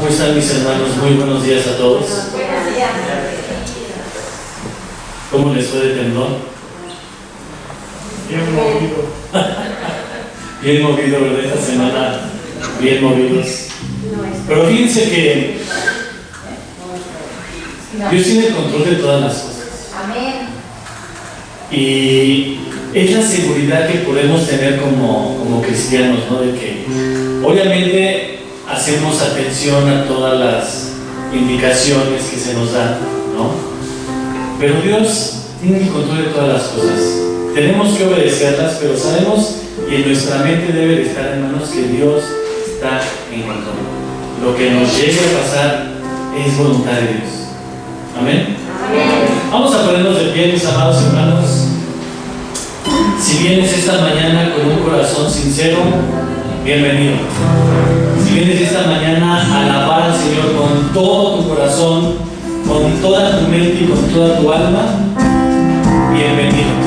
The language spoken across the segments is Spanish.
están mis hermanos? Muy buenos días a todos. Buenos días. ¿Cómo les fue de temblor? Bien movido. Bien movido, ¿verdad? Esta semana, bien movidos. Pero fíjense que Dios tiene el control de todas las cosas. Amén. Y es la seguridad que podemos tener como cristianos, ¿no? De que obviamente hacemos atención a todas las indicaciones que se nos dan, ¿no? Pero Dios tiene el control de todas las cosas. Tenemos que obedecerlas, pero sabemos y en nuestra mente debe de estar, hermanos, que Dios está en control. Lo que nos llegue a pasar es voluntad de Dios. Amén. Amén. Vamos a ponernos de pie, mis amados hermanos. Si vienes esta mañana con un corazón sincero, bienvenido. Si vienes esta mañana a alabar al Señor con todo tu corazón, con toda tu mente y con toda tu alma, bienvenido.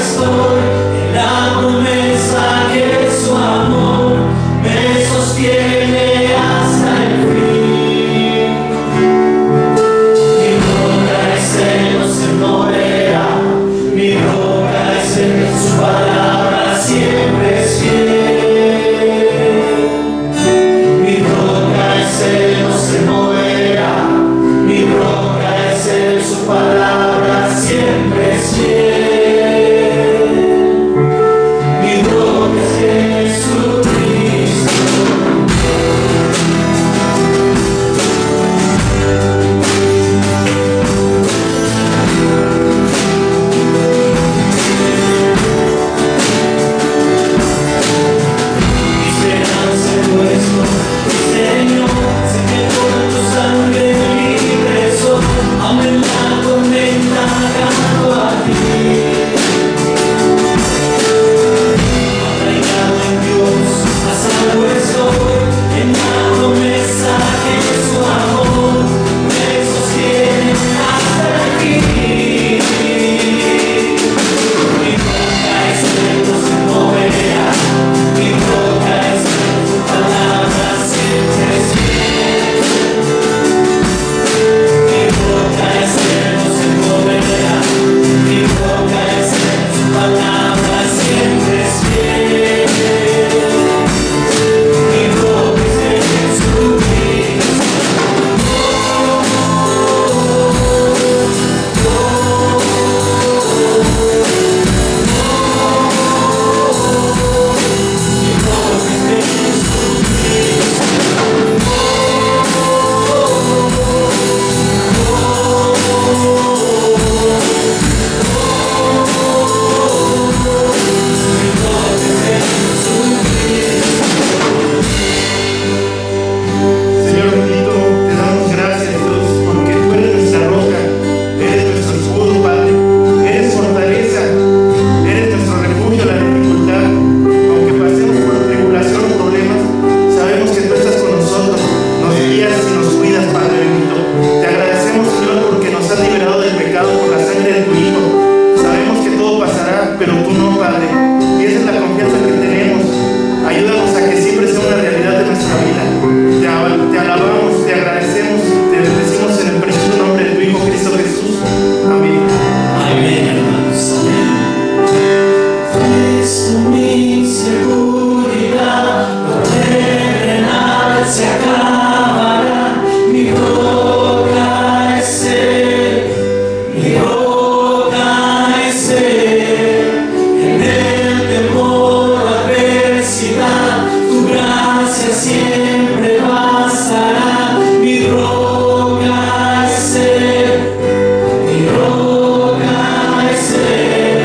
estoy en la promesa que su amor me sostiene hasta el fin. Mi roca es Él, no se moverá. Mi roca es Él, su palabra siempre es fiel. Mi roca es Él, no se moverá. Mi roca es Él, su palabra siempre es fiel. Mi roca es Jesucristo. Mi esperanza es puesto, Señor, sé que por tu sangre libre soy, aun en la tormenta canto a ti. Arraigado en Dios, a salvo estoy, en la promesa que su amor me sostiene hasta el fin. Mi roca es Él, no se moverá. Mi roca es Él, su palabra siempre es fiel. Mi roca es Él, no se moverá. Mi roca es Él, su palabra siempre es fiel. Mi roca es Jesucristo. Señor bendito, te damos gracias, Dios, porque tú eres nuestra roca, eres nuestro escudo, Padre, eres fortaleza, eres nuestro refugio en la dificultad. Aunque pasemos por tribulación o problemas, sabemos que tú estás con nosotros, nos guías y nos cuidas, Padre bendito. Te agradecemos, Señor, porque nos has liberado del pecado por la sangre de tu Hijo. Sabemos que todo pasará, pero tú no, Padre, y esa es la confianza que tenemos. Ayúdanos a que siempre sea una realidad de nuestra vida. Te alabamos, te agradecemos, te bendecimos en el precioso nombre de tu Hijo Cristo Jesús. Amén. Amén, hermanos, amén. Es mi seguridad, lo terrenal se acabará. Mi roca es Él, mi roca es Él. En el temor o adversidad, tu gracia siempre bastará. Mi roca es Él. Mi roca es Él,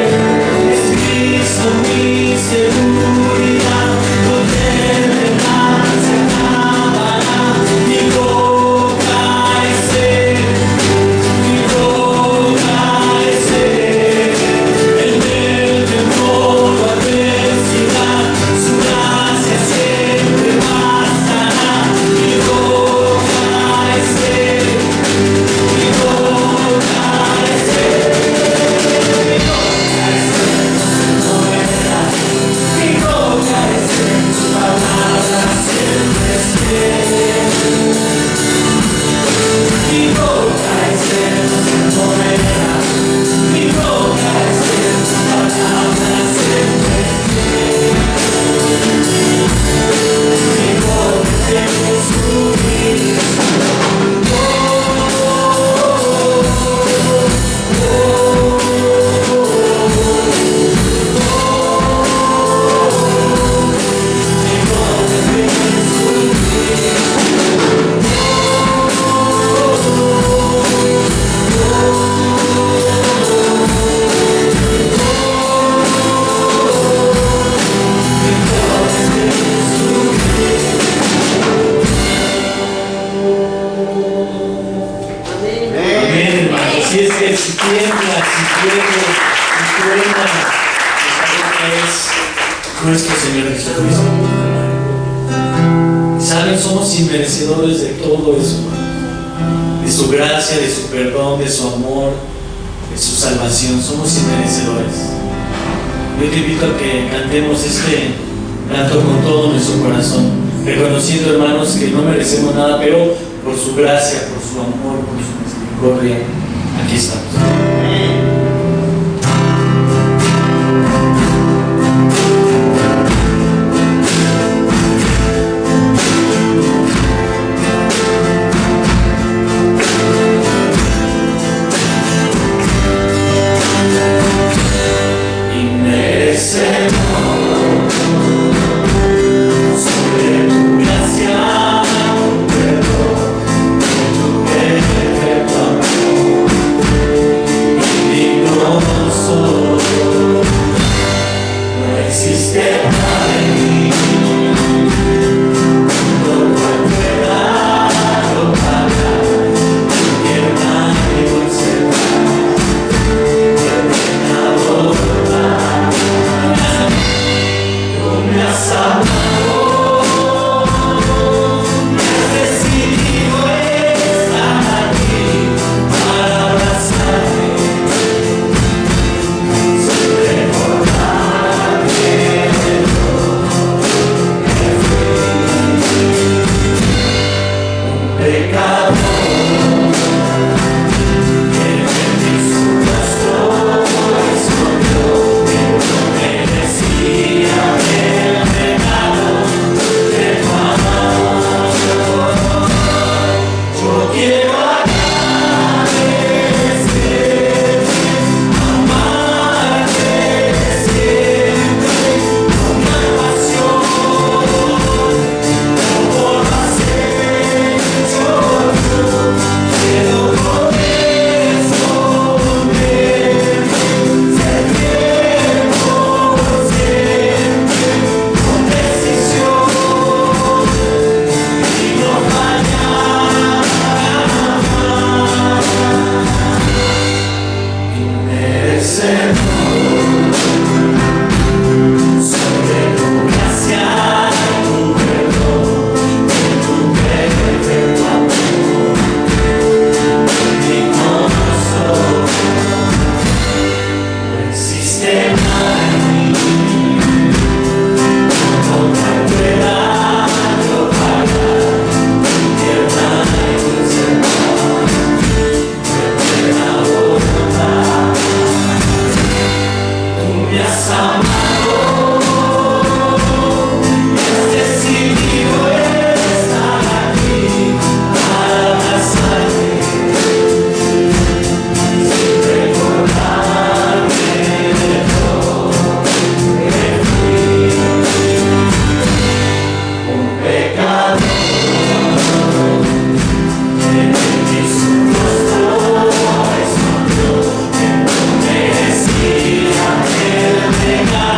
es Cristo mi seguridad, lo terrenal se acabará. Mi roca es Él, mi roca es Él. En el temor o adversidad, su gracia siempre bastará. Mi roca es Él, mi roca es Él. Mi roca es Él, su palabra siempre es fiel. Mi roca es Él, no se moverá. Mi roca es Él, su palabra siempre es fiel. Mi roca es Jesucristo. Amén, hermanos. Si es que si tiembla, es nuestro Señor Jesucristo. Saben, somos inmerecedores de todo eso, de su gracia, de su perdón, de su amor, de su salvación. Somos inmerecedores. yo te invito a que cantemos este canto con todo nuestro corazón, reconociendo, hermanos, que no merecemos nada, pero por su gracia, por su amor, por su misericordia, aquí estamos. Venga.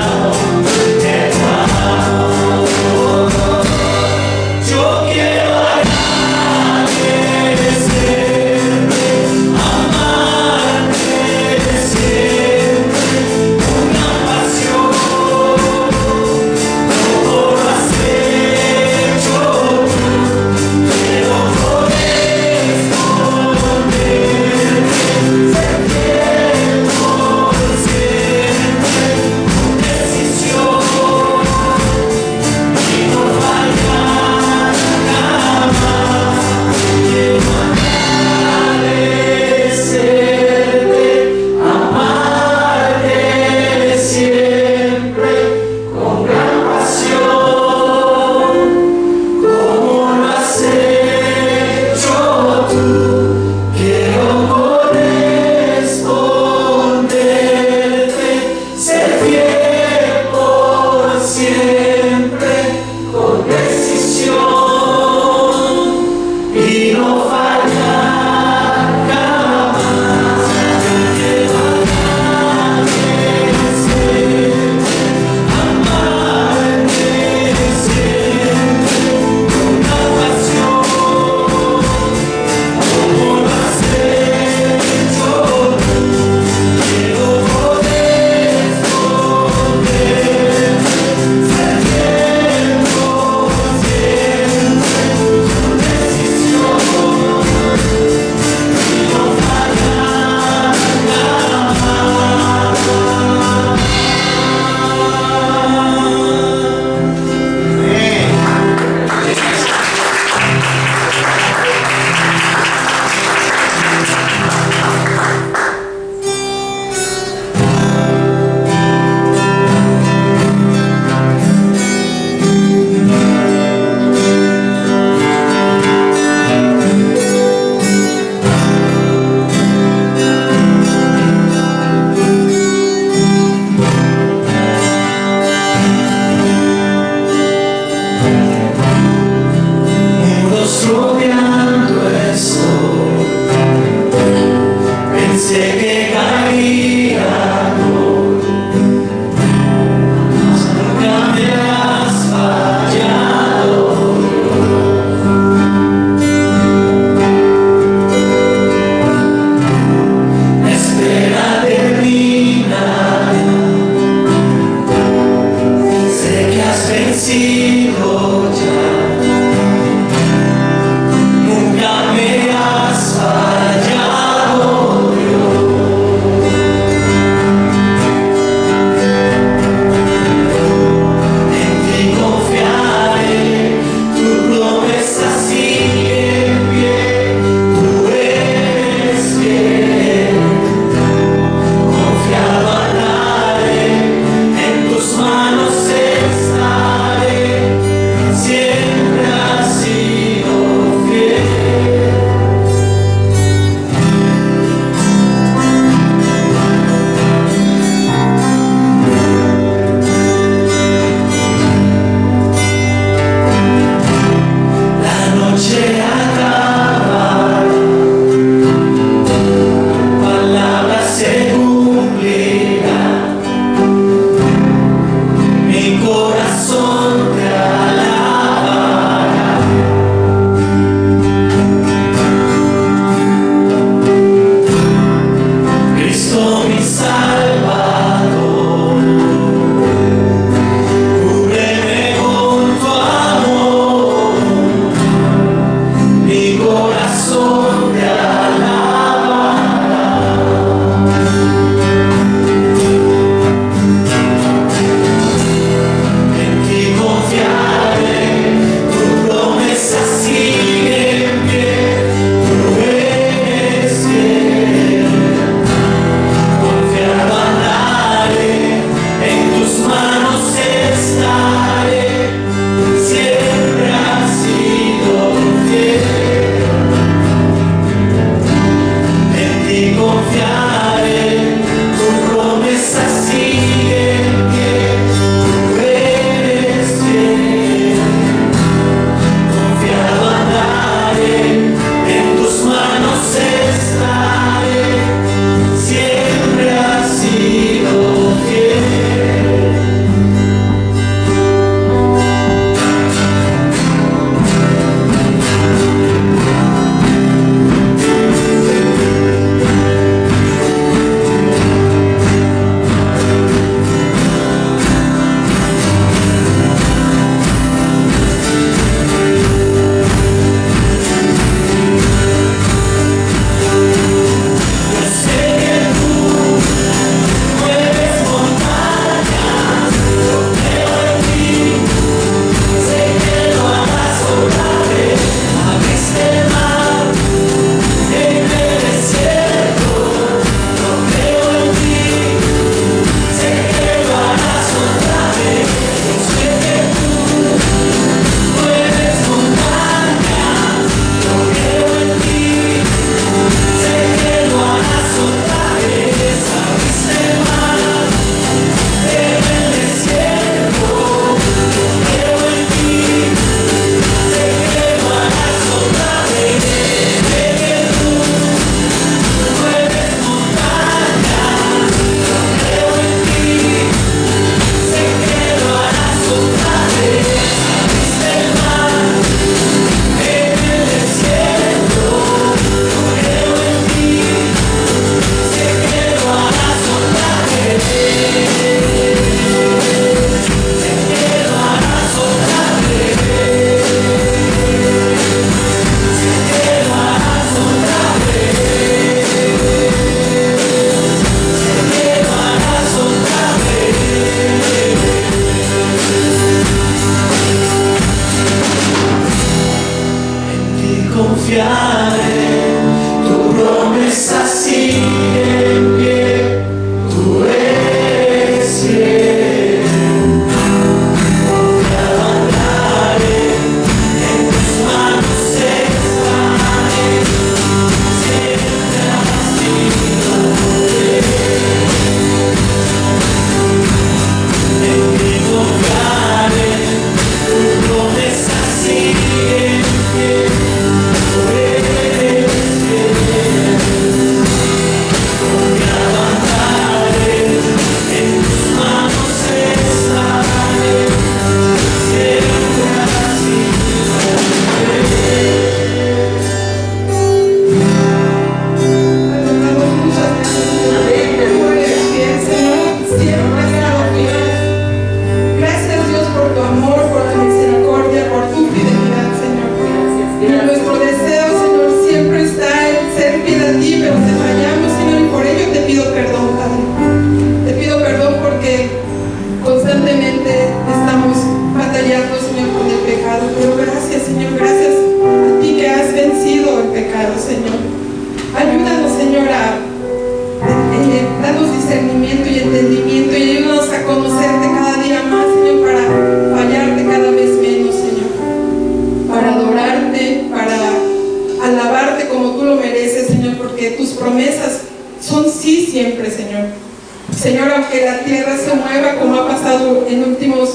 en últimos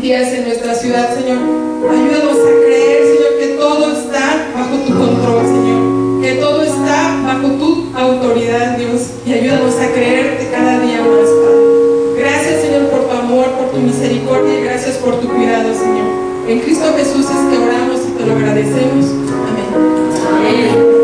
días en nuestra ciudad, Señor. Ayúdanos a creer, Señor, que todo está bajo tu control, Señor, que todo está bajo tu autoridad, Dios, y ayúdanos a creerte cada día más, Padre. Gracias, Señor, por tu amor, por tu misericordia y gracias por tu cuidado, Señor. En Cristo Jesús es que oramos y te lo agradecemos. Amén. Amén.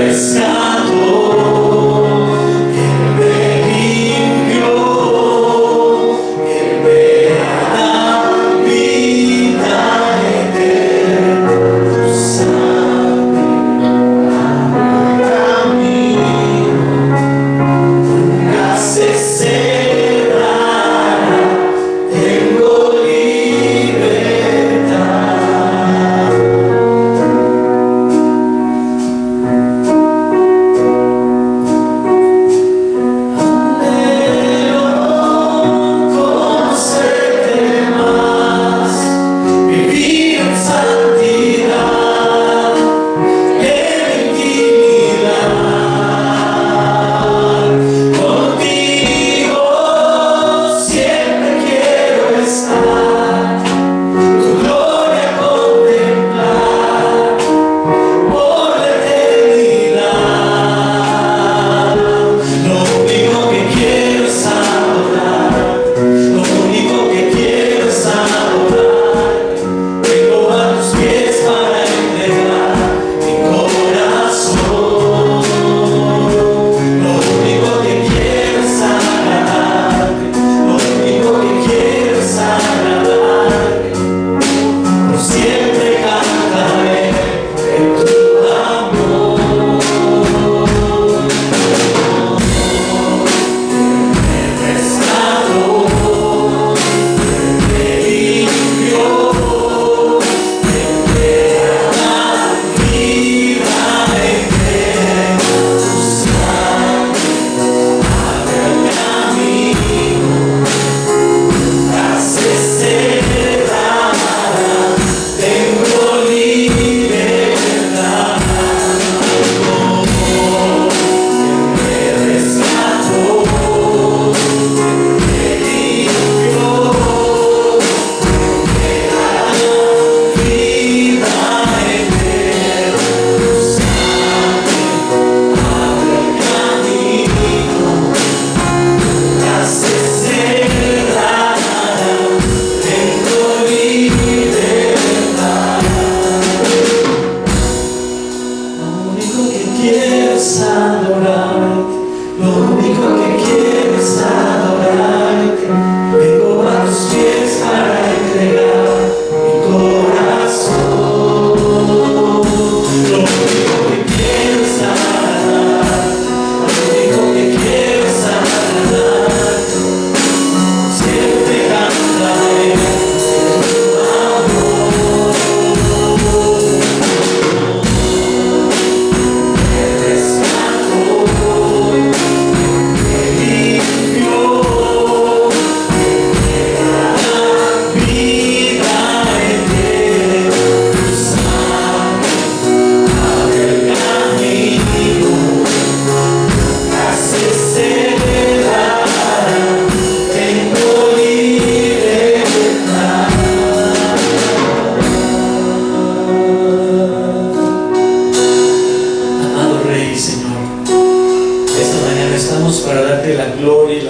Rescató, que me limpió.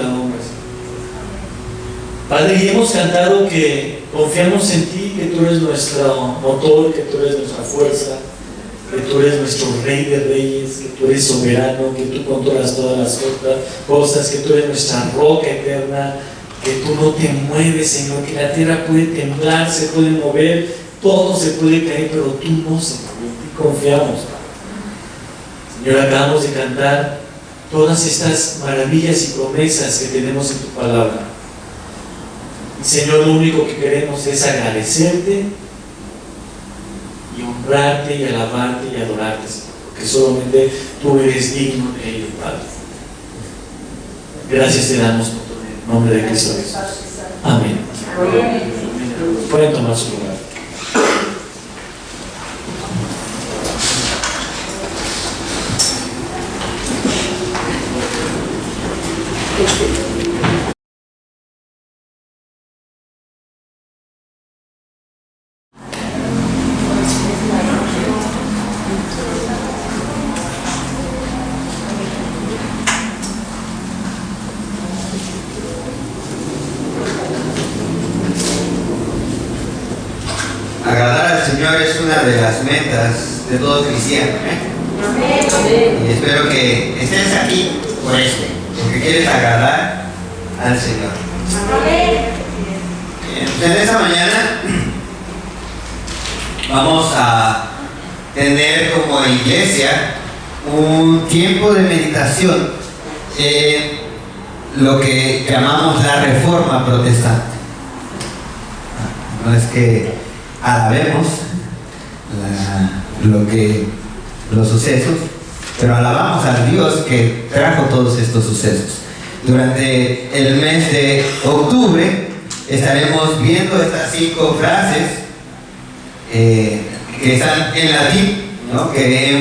la honra, Señor. Padre, y hemos cantado que confiamos en ti, que tú eres nuestro motor, que tú eres nuestra fuerza, que tú eres nuestro Rey de Reyes, que tú eres soberano, que tú controlas todas las cosas, que tú eres nuestra roca eterna, que tú no te mueves, Señor, que la tierra puede temblar, se puede mover, todo se puede caer, pero tú no, Señor, en ti confiamos, Padre. Señor, acabamos de cantar todas estas maravillas y promesas que tenemos en tu palabra. Señor, lo único que queremos es agradecerte y honrarte y alabarte y adorarte, Señor, porque solamente tú eres digno de ello, Padre. Gracias te damos por tu nombre de Cristo Jesús. Amén. Pueden tomar su lugar. Agradar al Señor es una de las metas de todo cristiano, Y espero que estés aquí por esto, porque quieres agradar al Señor. En esta mañana vamos a tener como iglesia un tiempo de meditación en lo que llamamos la Reforma Protestante. No es que alabemos los sucesos, pero alabamos al Dios que trajo todos estos sucesos. Durante el mes de octubre estaremos viendo estas 5 frases que están en latín, ¿no? Que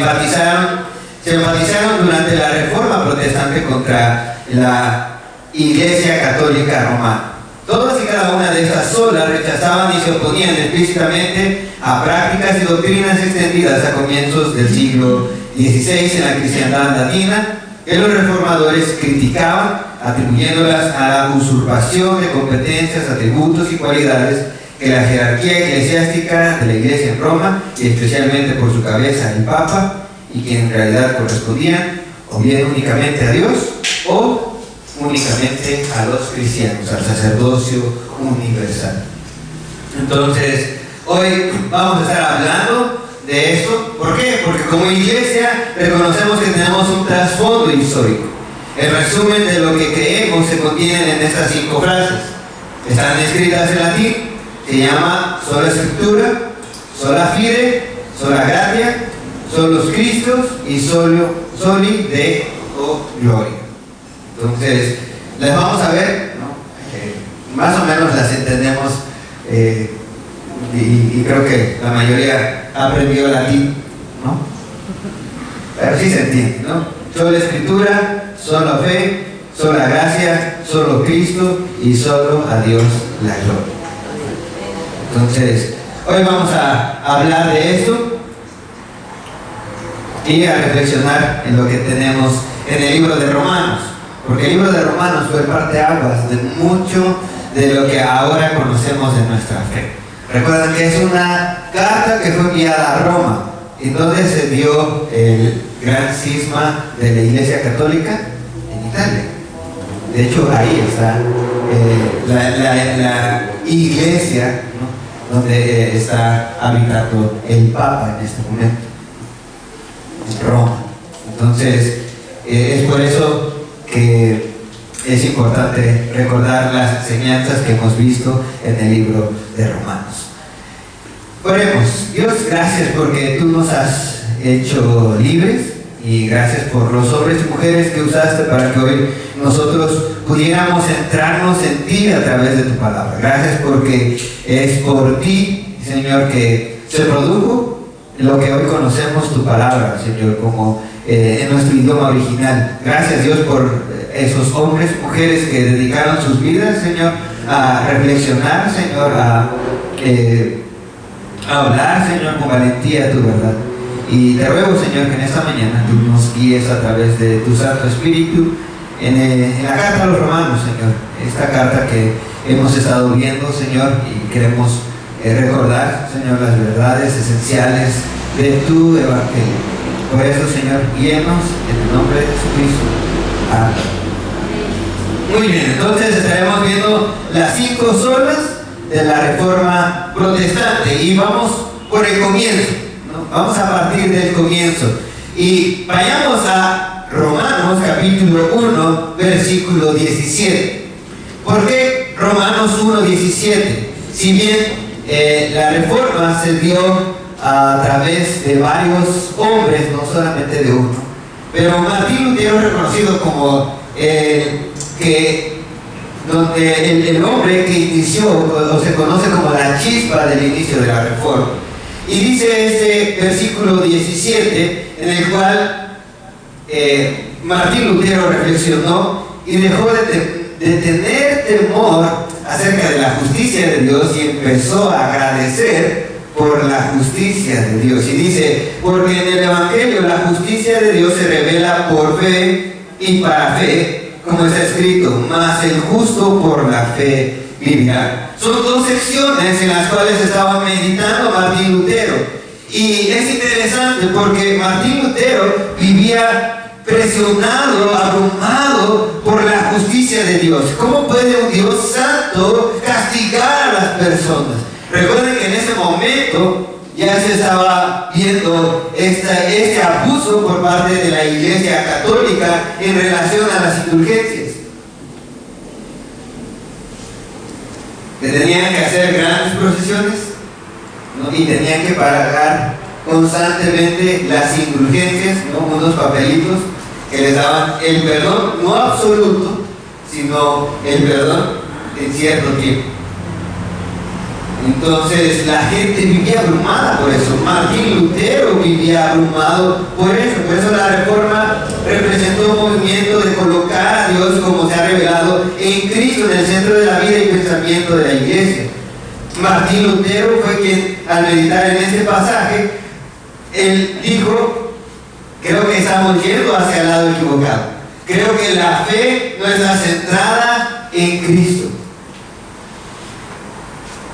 se enfatizaron durante la Reforma Protestante contra la Iglesia Católica Romana. Todas y cada una de estas solas rechazaban y se oponían explícitamente a prácticas y doctrinas extendidas a comienzos del siglo XVI en la cristiandad latina, que los reformadores criticaban, atribuyéndolas a la usurpación de competencias, atributos y cualidades que la jerarquía eclesiástica de la Iglesia en Roma, y especialmente por su cabeza el Papa, y que en realidad correspondían o bien únicamente a Dios o únicamente a los cristianos, al sacerdocio universal. Entonces, hoy vamos a estar hablando de esto. ¿Por qué? Porque como iglesia reconocemos que tenemos un trasfondo histórico. El resumen de lo que creemos se contiene en estas 5 frases. Están escritas en latín. Se llama sola Scriptura, sola fide, sola gratia, solos Christus y soli Deo gloria. Entonces, las vamos a ver, ¿no? Más o menos las entendemos, y creo que la mayoría aprendió latín, ¿no? Pero sí se entiende, ¿no? Sola Escritura, sola fe, sola gracia, solo Cristo y solo a Dios la gloria. Entonces, hoy vamos a hablar de esto y a reflexionar en lo que tenemos en el libro de Romanos. Porque el libro de Romanos fue parteaguas de mucho de lo que ahora conocemos de nuestra fe. Recuerden que es una carta que fue enviada a Roma, y donde se dio el gran cisma de la Iglesia Católica en Italia. De hecho, ahí está la iglesia, ¿no? Donde está habitando el Papa en este momento, en Roma. Entonces, es por eso que es importante recordar las enseñanzas que hemos visto en el libro de Romanos. Oremos. Dios, gracias porque tú nos has hecho libres, y gracias por los hombres y mujeres que usaste para que hoy nosotros pudiéramos centrarnos en ti a través de tu palabra. Gracias porque es por ti, Señor, que se produjo lo que hoy conocemos tu palabra, Señor, como en nuestro idioma original. Gracias, Dios, por esos hombres y mujeres que dedicaron sus vidas, Señor, a reflexionar, Señor, a hablar, Señor, con valentía tu verdad. Y te ruego, Señor, que en esta mañana tú nos guíes a través de tu Santo Espíritu en la carta a los romanos, Señor. Esta carta que hemos estado viendo, Señor, y queremos recordar, Señor, las verdades esenciales de tu evangelio. Por eso, Señor, guíenos en el nombre de Jesucristo. Amén. Muy bien, entonces estaremos viendo las 5 solas de la Reforma Protestante y vamos por el comienzo, ¿no? Vamos a partir del comienzo y vayamos a Romanos capítulo 1 versículo 17. ¿Por qué Romanos 1, 17? Si bien la Reforma se dio a través de varios hombres, no solamente de uno, pero Martín Lutero es reconocido como el hombre que inició, o se conoce como la chispa del inicio de la Reforma. Y dice este versículo 17, en el cual Martín Lutero reflexionó y dejó de tener temor acerca de la justicia de Dios y empezó a agradecer por la justicia de Dios. Y dice, porque en el Evangelio la justicia de Dios se revela por fe y para fe, como está escrito, mas el justo por la fe vivirá. Son 2 secciones en las cuales estaba meditando Martín Lutero. Y es interesante porque Martín Lutero vivía presionado, abrumado por la justicia de Dios. ¿Cómo puede un Dios santo castigar a las personas? Recuerden que en ese momento ya se estaba viendo este abuso por parte de la Iglesia Católica en relación a las indulgencias. Que tenían que hacer grandes procesiones, ¿no? Y tenían que pagar constantemente las indulgencias, ¿no? Unos papelitos que les daban el perdón, no absoluto, sino el perdón en cierto tiempo. Entonces la gente vivía abrumada por eso. Martín Lutero vivía abrumado por eso la Reforma representó un movimiento de colocar a Dios como se ha revelado en Cristo en el centro de la vida y pensamiento de la Iglesia. Martín Lutero fue quien, al meditar en este pasaje, él dijo: creo que estamos yendo hacia el lado equivocado. Creo que la fe no está centrada en Cristo.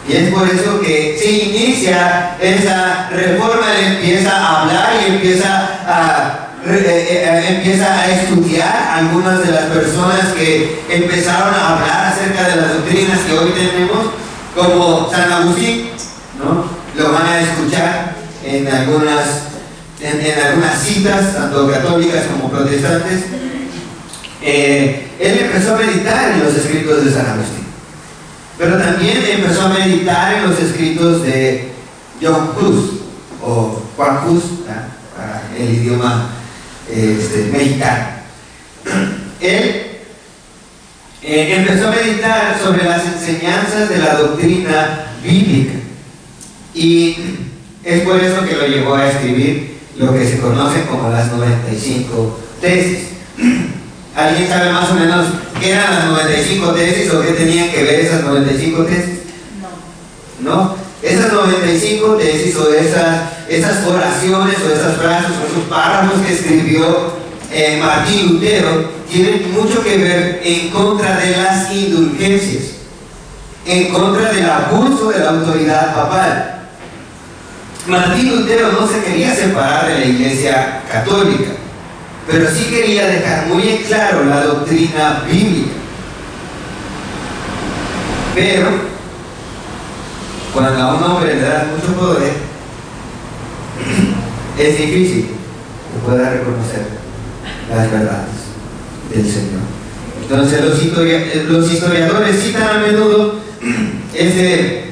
Y es por eso que se inicia esa reforma. Él empieza a hablar y empieza a estudiar algunas de las personas que empezaron a hablar acerca de las doctrinas que hoy tenemos, como San Agustín, ¿no? Lo van a escuchar en algunas citas, tanto católicas como protestantes. Él empezó a meditar en los escritos de San Agustín. Pero también empezó a meditar en los escritos de John Hus, o Juan Hus, para el idioma mexicano. Él empezó a meditar sobre las enseñanzas de la doctrina bíblica. Y es por eso que lo llevó a escribir lo que se conoce como las 95 tesis. ¿Alguien sabe más o menos qué eran las 95 tesis o qué tenían que ver esas 95 tesis? No. Esas 95 tesis o esas oraciones o esas frases o esos párrafos que escribió Martín Lutero tienen mucho que ver en contra de las indulgencias, en contra del abuso de la autoridad papal. Martín Lutero no se quería separar de la Iglesia Católica, pero sí quería dejar muy en claro la doctrina bíblica. Pero cuando a un hombre le das mucho poder, es difícil que pueda reconocer las verdades del Señor. Entonces los historiadores citan a menudo ese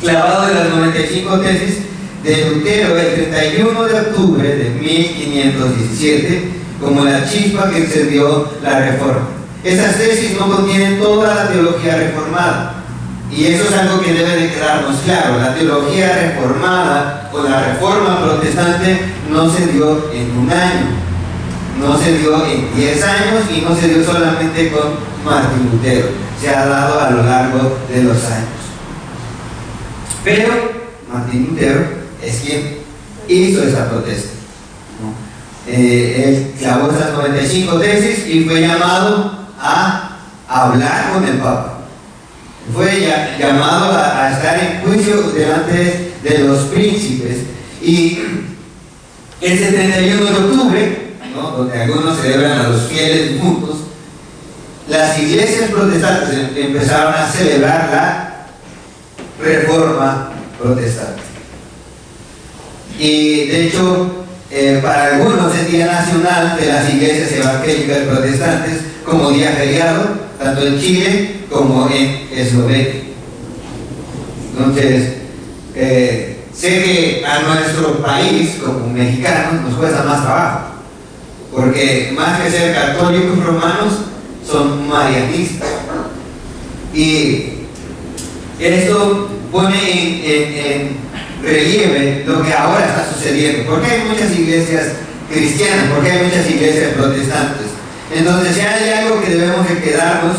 clavado de las 95 tesis de Lutero el 31 de octubre de 1517 como la chispa que encendió la Reforma. Esas tesis no contienen toda la teología reformada, y eso es algo que debe de quedarnos claro. La teología reformada o la Reforma protestante no se dio en un año, no se dio en 10 años y no se dio solamente con Martín Lutero, se ha dado a lo largo de los años. Pero Martín Lutero es quien hizo esa protesta, ¿no? él clavó estas 95 tesis y fue llamado a hablar con el Papa. Fue llamado a estar en juicio delante de los príncipes. Y ese 31 de octubre, ¿no?, donde algunos celebran a los fieles difuntos, las iglesias protestantes empezaron a celebrar la Reforma protestante. Y de hecho, para algunos es día nacional de las iglesias evangélicas protestantes, como día feriado, tanto en Chile como en Eslovenia. Entonces, sé que a nuestro país, como mexicanos, nos cuesta más trabajo, porque más que ser católicos romanos, son marianistas. Y esto pone en relieve lo que ahora está sucediendo. ¿Por qué hay muchas iglesias cristianas? ¿Por qué hay muchas iglesias protestantes? Entonces, si hay algo que debemos de quedarnos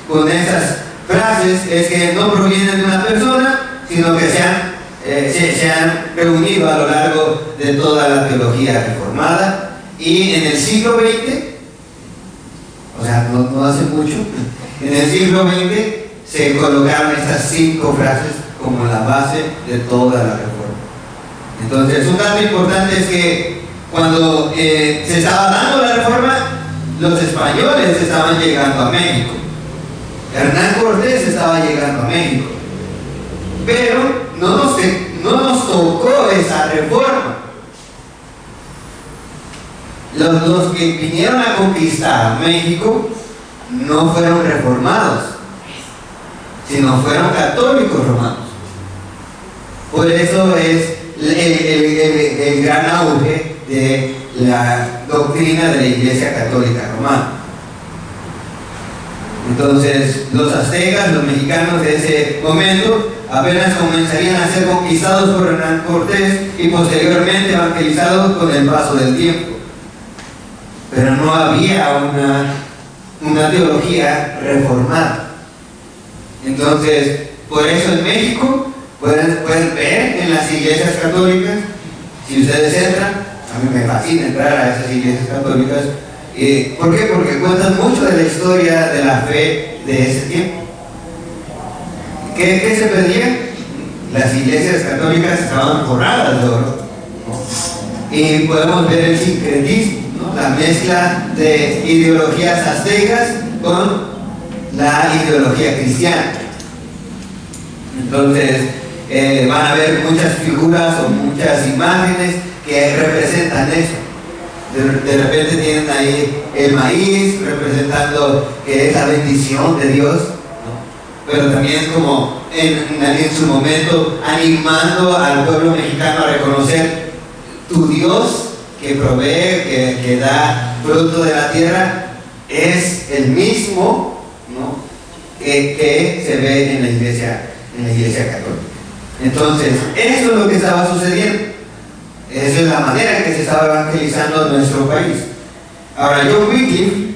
con esas frases, es que no provienen de una persona, sino que se han reunido a lo largo de toda la teología reformada. Y en el siglo XX, o sea, no hace mucho, en el siglo XX se colocaron estas 5 frases como la base de toda la reforma. Entonces, un dato importante es que cuando se estaba dando la reforma, los españoles estaban llegando a México. Hernán Cortés estaba llegando a México. Pero no nos tocó esa reforma. Los que vinieron a conquistar México no fueron reformados, sino fueron católicos romanos. Por eso es el gran auge de la doctrina de la Iglesia Católica Romana. Entonces, los aztecas, los mexicanos de ese momento, apenas comenzarían a ser conquistados por Hernán Cortés y posteriormente evangelizados con el paso del tiempo. Pero no había una teología reformada. Entonces, por eso en México pueden ver en las iglesias católicas, si ustedes entran, a mí me fascina entrar a esas iglesias católicas. ¿Por qué? Porque cuentan mucho de la historia de la fe de ese tiempo. ¿Qué se pedía? Las iglesias católicas estaban forradas de oro, ¿no? Y podemos ver el sincretismo, ¿no?, la mezcla de ideologías aztecas con la ideología cristiana. Entonces, van a ver muchas figuras o muchas imágenes que representan eso. De repente tienen ahí el maíz representando que es la bendición de Dios, ¿no? Pero también como en su momento animando al pueblo mexicano a reconocer tu Dios que provee, que da fruto de la tierra, es el mismo, ¿no?, que se ve en la iglesia católica. Entonces, eso es lo que estaba sucediendo. Esa es la manera en que se estaba evangelizando nuestro país. Ahora, John Wycliffe,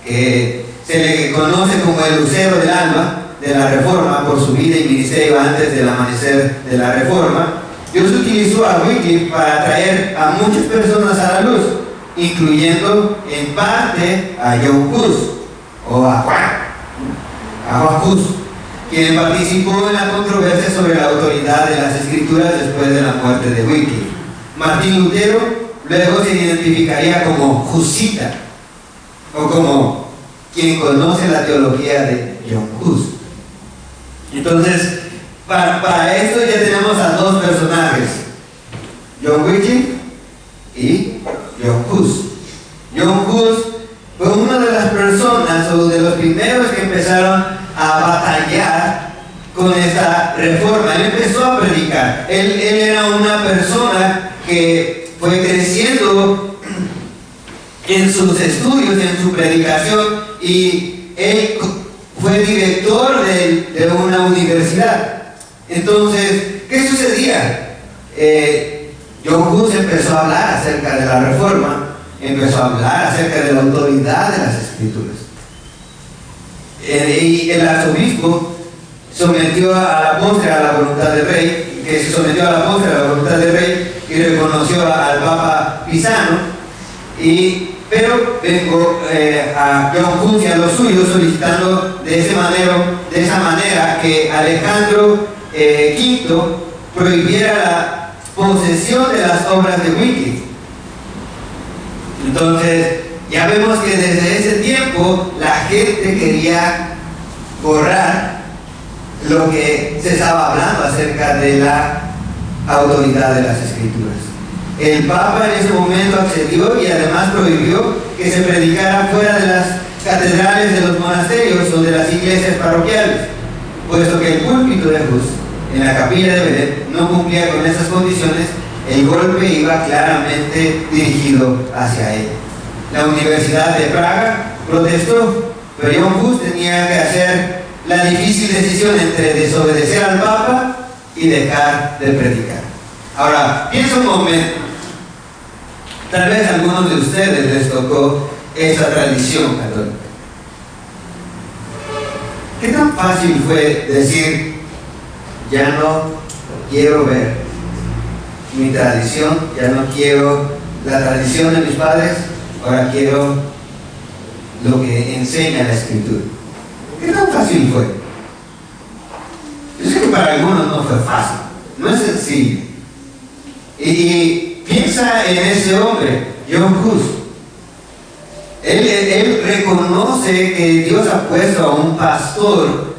que se le conoce como el lucero del alma de la Reforma por su vida y ministerio antes del amanecer de la Reforma, Dios utilizó a Wycliffe para atraer a muchas personas a la luz, incluyendo en parte a John Hus, o a Juan Hus, quien participó en la controversia sobre la autoridad de las Escrituras después de la muerte de Wycliffe. Martín Lutero luego se identificaría como Husita, o como quien conoce la teología de John Hus. Entonces, para esto ya tenemos a 2 personajes, John Wycliffe y John Hus. John Hus fue una de las personas o de los primeros que empezaron a batallar con esta reforma. Él empezó a predicar. Él era una persona que fue creciendo en sus estudios, en su predicación, y él fue director de una universidad. Entonces, ¿qué sucedía? John Hus empezó a hablar acerca de la reforma, empezó a hablar acerca de la autoridad de las Escrituras. Y el arzobispo sometió a la postre a la voluntad del rey, que se sometió a la postre a la voluntad del rey y reconoció al Papa Pisano Pero vengo a John Hus y a los suyos solicitando de esa manera que Alejandro V prohibiera la posesión de las obras de Wycliffe. Entonces, ya vemos que desde ese tiempo la gente quería borrar lo que se estaba hablando acerca de la autoridad de las Escrituras. El Papa en ese momento accedió y además prohibió que se predicara fuera de las catedrales de los monasterios o de las iglesias parroquiales, puesto que el púlpito de Hus en la capilla de Belén no cumplía con esas condiciones. El golpe iba claramente dirigido hacia él. La Universidad de Praga protestó, pero John Hus tenía que hacer la difícil decisión entre desobedecer al Papa y dejar de predicar. Ahora, piensa un momento. Tal vez a algunos de ustedes les tocó esa tradición católica. ¿Qué tan fácil fue decir, ya no quiero ver mi tradición, ya no quiero la tradición de mis padres, ahora quiero lo que enseña la Escritura? ¿Qué tan fácil fue? Yo sé que para algunos no fue fácil, no es sencillo. Y piensa en ese hombre, John Hus. Él reconoce que Dios ha puesto a un pastor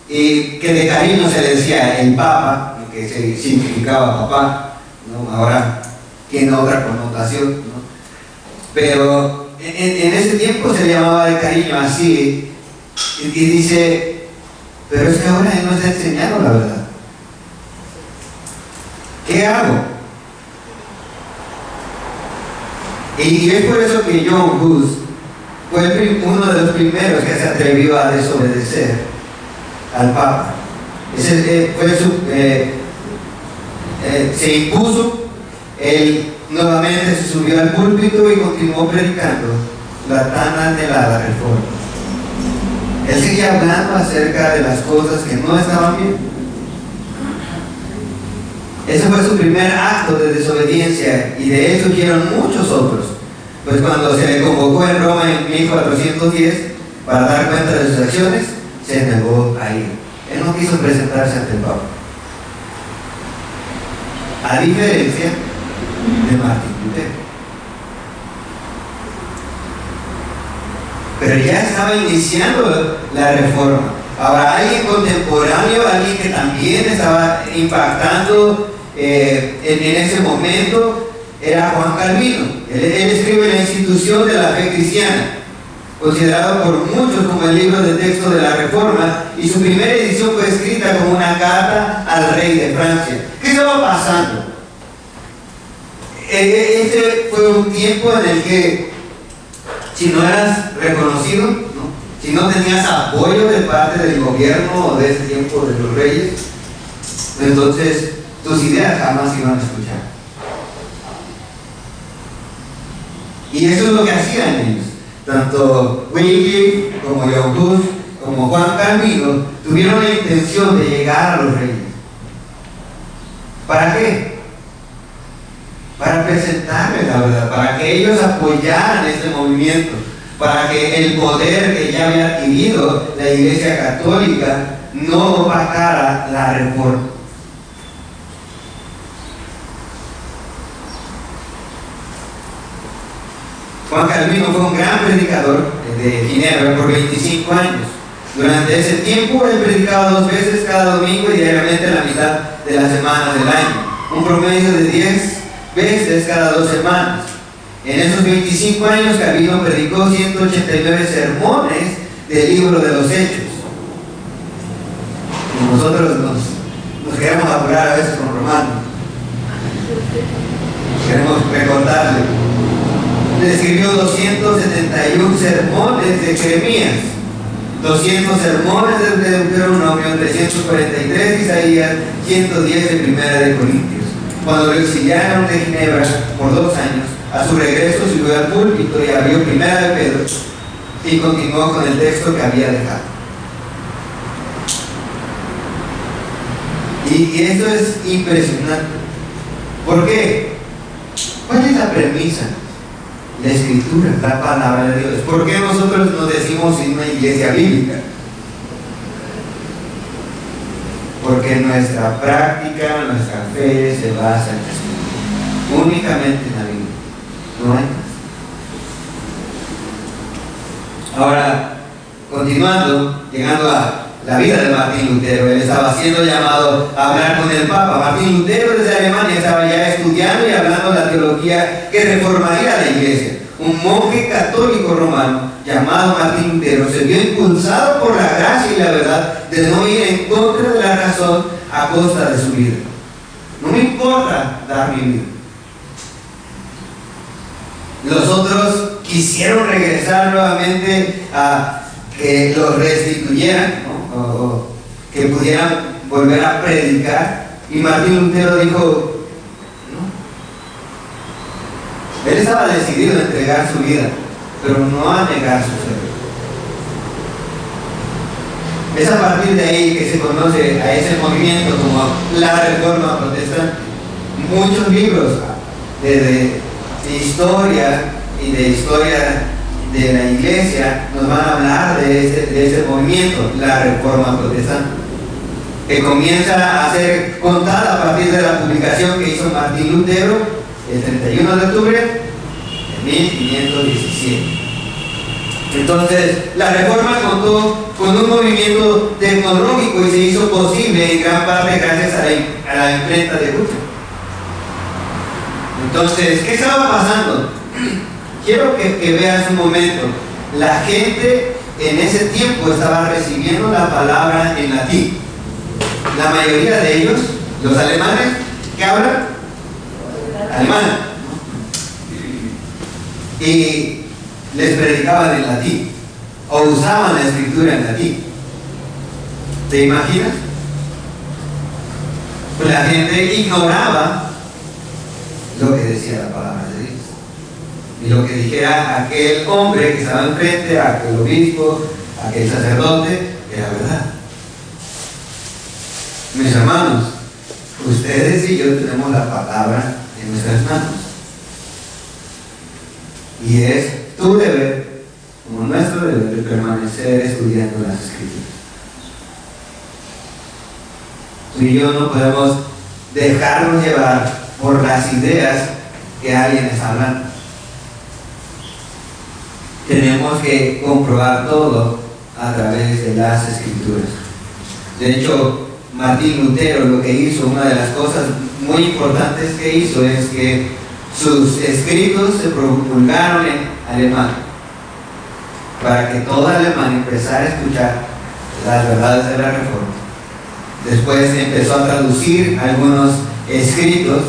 que de cariño se le decía el Papa, que se significaba papá, ¿no? Ahora tiene otra connotación, ¿no? Pero en ese tiempo se le llamaba de cariño así, y dice, pero es que ahora él nos ha enseñado la verdad. ¿Qué hago? Y es por eso que John Hus fue uno de los primeros que se atrevió a desobedecer al Papa. Se impuso, él nuevamente se subió al púlpito y continuó predicando la tan anhelada reforma. Él seguía hablando acerca de las cosas que no estaban bien. Ese fue su primer acto de desobediencia, y de él surgieron muchos otros. Pues cuando se le convocó en Roma en 1410 para dar cuenta de sus acciones, se negó a ir. Él no quiso presentarse ante el Papa. A diferencia de Martín Lutero. Pero ya estaba iniciando la reforma. Ahora, alguien contemporáneo, alguien que también estaba impactando en ese momento, era Juan Calvino. Él escribe La institución de la fe cristiana, considerado por muchos como el libro de texto de la Reforma, y su primera edición fue escrita como una carta al rey de Francia. ¿Qué estaba pasando? Este fue un tiempo en el que, si no eras reconocido, ¿no? Si no tenías apoyo de parte del gobierno o de ese tiempo de los reyes, entonces tus ideas jamás iban a escuchar. Y eso es lo que hacían ellos. Tanto Wycliffe como John Hus como Juan Calvino tuvieron la intención de llegar a los reyes. ¿Para qué? Para presentarles la verdad, para que ellos apoyaran este movimiento, para que el poder que ya había adquirido la Iglesia Católica no opacara la reforma. Juan Calvino fue un gran predicador de Ginebra por 25 años. Durante ese tiempo él predicaba 2 veces cada domingo y diariamente la mitad de las semanas del año, un promedio de 10 veces cada 2 semanas. En esos 25 años Calvino predicó 189 sermones del libro de los Hechos. Y nosotros nos queremos apurar a veces con Romano. Queremos recordarle. Escribió 271 sermones de Jeremías, 200 sermones de Deuteronomio, 343 de Isaías, 110 de Primera de Corintios. Cuando lo exiliaron de Ginebra por 2 años, a su regreso subió al púlpito y abrió Primera de Pedro y continuó con el texto que había dejado. Y esto es impresionante. ¿Por qué? ¿Cuál es la premisa? la Escritura, la palabra de Dios. ¿Por qué nosotros nos decimos en una iglesia bíblica? Porque nuestra práctica, nuestra fe se basa en la Escritura, únicamente en la Biblia, no hay más. Ahora, continuando, llegando a la vida de Martín Lutero, él estaba siendo llamado a hablar con el Papa. Martín Lutero desde Alemania estaba ya estudiando y hablando la teología que reformaría la iglesia. Un monje católico romano llamado Martín Lutero se vio impulsado por la gracia y la verdad de no ir en contra de la razón a costa de su vida. No me importa dar mi vida. Los otros quisieron regresar nuevamente a que los restituyeran, ¿no? O que pudieran volver a predicar. Y Martín Lutero dijo, no. Él estaba decidido a entregar su vida, pero no a negar su fe. Es a partir de ahí que se conoce a ese movimiento como la Reforma Protestante. Muchos libros de historia y de historia de la iglesia nos van a hablar de ese movimiento, la Reforma Protestante, que comienza a ser contada a partir de la publicación que hizo Martín Lutero el 31 de octubre de 1517. Entonces, la Reforma contó con un movimiento tecnológico y se hizo posible en gran parte gracias a la imprenta de Gutenberg. Entonces, ¿qué estaba pasando? Quiero que veas un momento. La gente en ese tiempo estaba recibiendo la palabra en latín. La mayoría de ellos, los alemanes, ¿qué hablan? Alemán. Y les predicaban en latín, o usaban la escritura en latín. ¿Te imaginas? Pues la gente ignoraba lo que decía la palabra de Dios. Y lo que dijera aquel hombre que estaba enfrente, aquel obispo, aquel sacerdote, era verdad. Mis hermanos, ustedes y yo tenemos la palabra en nuestras manos. Y es tu deber, como nuestro deber, de permanecer estudiando las Escrituras. Tú y yo no podemos dejarnos llevar por las ideas que alguien está hablando. Tenemos que comprobar todo a través de las Escrituras. De hecho, Martín Lutero lo que hizo, una de las cosas muy importantes que hizo es que sus escritos se promulgaron en alemán, para que toda Alemania empezara a escuchar las verdades de la Reforma. Después empezó a traducir algunos escritos,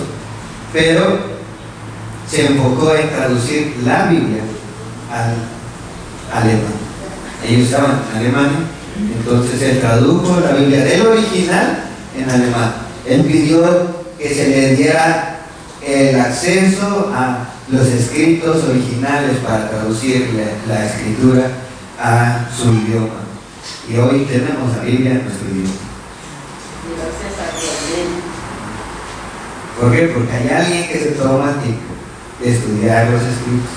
pero se enfocó en traducir la Biblia al alemán. Ellos estaban en Alemania, entonces él tradujo la Biblia del original en alemán. Él pidió que se le diera el acceso a los escritos originales para traducir la escritura a su idioma. Y hoy tenemos la Biblia en nuestro idioma. ¿Por qué? Porque hay alguien que se toma tiempo de estudiar los escritos.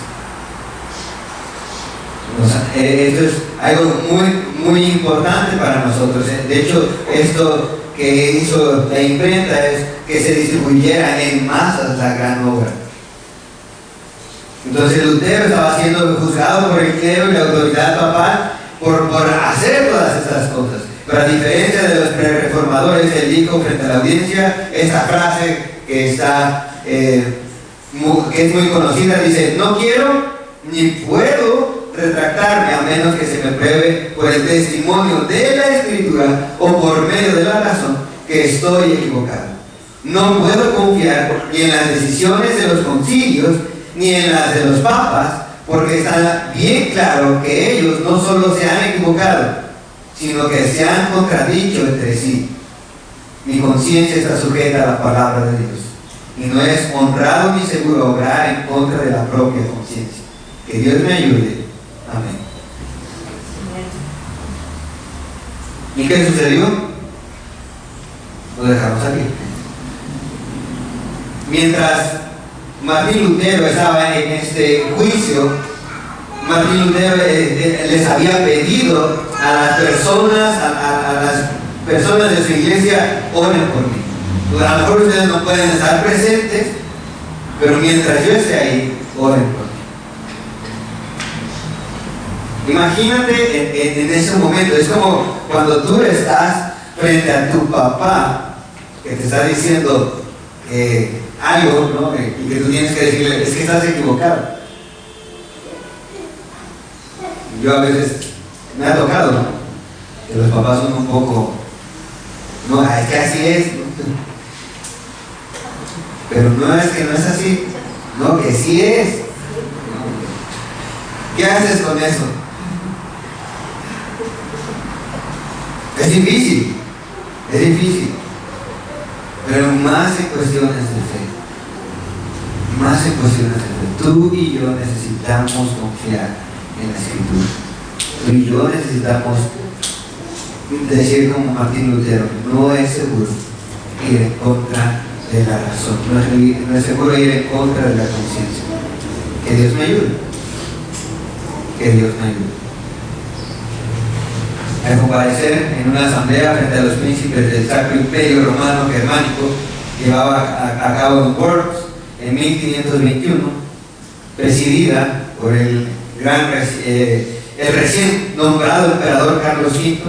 Esto es algo muy importante para nosotros. De hecho, esto que hizo la imprenta es que se distribuyera en masas la gran obra. Entonces Lutero estaba siendo juzgado por el clero y la autoridad papal por hacer todas estas cosas. Pero a diferencia de los reformadores, él dijo frente a la audiencia esta frase que es muy conocida, dice: no quiero ni puedo retractarme a menos que se me pruebe por el testimonio de la Escritura o por medio de la razón que estoy equivocado. No puedo confiar ni en las decisiones de los concilios ni en las de los papas, porque está bien claro que ellos no solo se han equivocado, sino que se han contradicho entre sí. Mi conciencia está sujeta a la palabra de Dios, y no es honrado ni seguro obrar en contra de la propia conciencia. Que Dios me ayude. Amén. ¿Y qué sucedió? Lo dejamos aquí. Mientras Martín Lutero estaba en este juicio, Martín Lutero les había pedido a las personas de su iglesia, oren por mí. A lo mejor ustedes no pueden estar presentes, pero mientras yo esté ahí, oren por mí. Imagínate en ese momento, es como cuando tú estás frente a tu papá, que te está diciendo algo, ¿no? Y que tú tienes que decirle, es que estás equivocado. Yo a veces me ha tocado, ¿no? Que los papás son un poco, no, es que así es, ¿no? Pero no es que no es así, no, que sí es. ¿Qué haces con eso? Es difícil, pero más en cuestiones de fe, tú y yo necesitamos confiar en la Escritura. Tú y yo necesitamos decir como Martín Lutero, no es seguro ir en contra de la razón, no es seguro ir en contra de la conciencia. Que Dios me ayude. Al comparecer en una asamblea frente a los príncipes del Sacro Imperio Romano Germánico, llevaba a cabo en Worms en 1521, presidida por el recién nombrado emperador Carlos V,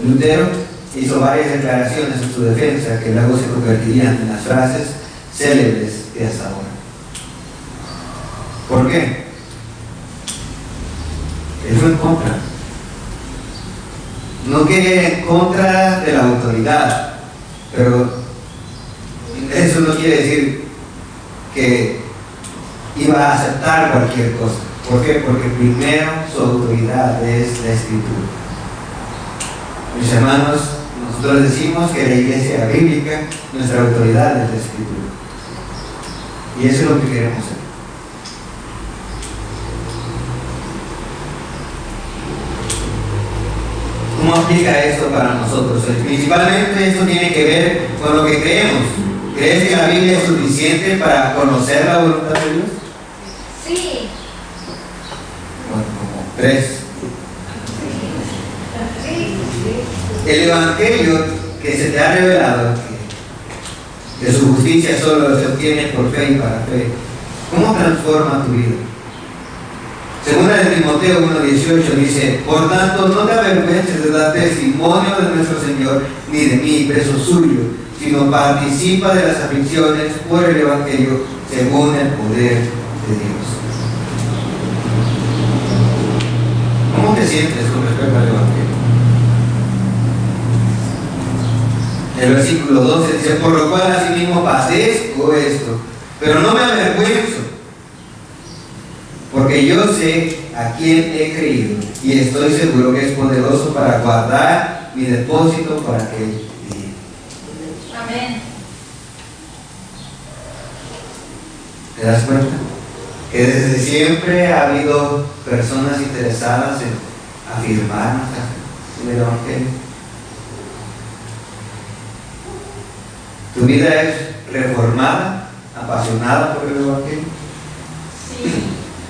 Lutero hizo varias declaraciones en su defensa que luego se convertirían en las frases célebres de hasta ahora. ¿Por qué? Él fue en contra. No quería ir en contra de la autoridad, pero eso no quiere decir que iba a aceptar cualquier cosa. ¿Por qué? Porque primero su autoridad es la Escritura. Mis hermanos, nosotros decimos que la iglesia bíblica, nuestra autoridad es la Escritura. Y eso es lo que queremos hacer. ¿Cómo aplica esto para nosotros? Principalmente esto tiene que ver con lo que creemos. ¿Crees que la Biblia es suficiente para conocer la voluntad de Dios? Sí. Bueno, como 3. Sí. El Evangelio que se te ha revelado, que su justicia solo se obtiene por fe y para fe, ¿cómo transforma tu vida? Segunda de Timoteo 1:18 dice, por tanto, no te avergüences de dar testimonio de nuestro Señor, ni de mí, preso suyo, sino participa de las aflicciones por el Evangelio, según el poder de Dios. ¿Cómo te sientes con respecto al Evangelio? El versículo 12 dice, por lo cual asimismo padezco esto, pero no me avergüenzo, porque yo sé a quién he creído y estoy seguro que es poderoso para guardar mi depósito para aquel día. Amén. ¿Te das cuenta? Que desde siempre ha habido personas interesadas en afirmar nuestra fe en el Evangelio. ¿Tu vida es reformada, apasionada por el Evangelio? Sí.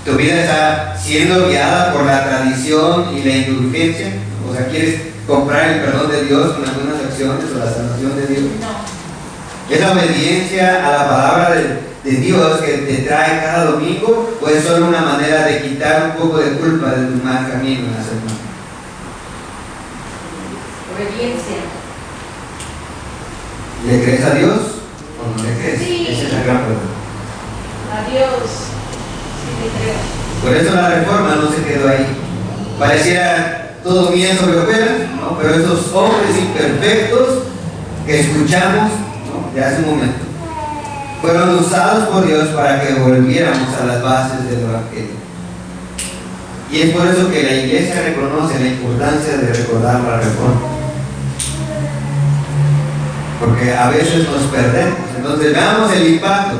¿Tu vida está siendo guiada por la tradición y la indulgencia? O sea, ¿quieres comprar el perdón de Dios con algunas acciones o la salvación de Dios? No. ¿Es la obediencia a la palabra de Dios que te trae cada domingo? ¿O es solo una manera de quitar un poco de culpa de tu mal camino en la semana? Obediencia. ¿Le crees a Dios o no le crees? Sí. Esa es la gran pregunta. Adiós. Sí, te creo. Por eso la reforma no se quedó ahí. Pareciera todo bien sobre hojuelas, ¿no? Pero estos hombres imperfectos que escuchamos, ¿no?, de hace un momento, fueron usados por Dios para que volviéramos a las bases del Evangelio. Y es por eso que la iglesia reconoce la importancia de recordar la reforma. Porque a veces nos perdemos. Entonces veamos el impacto.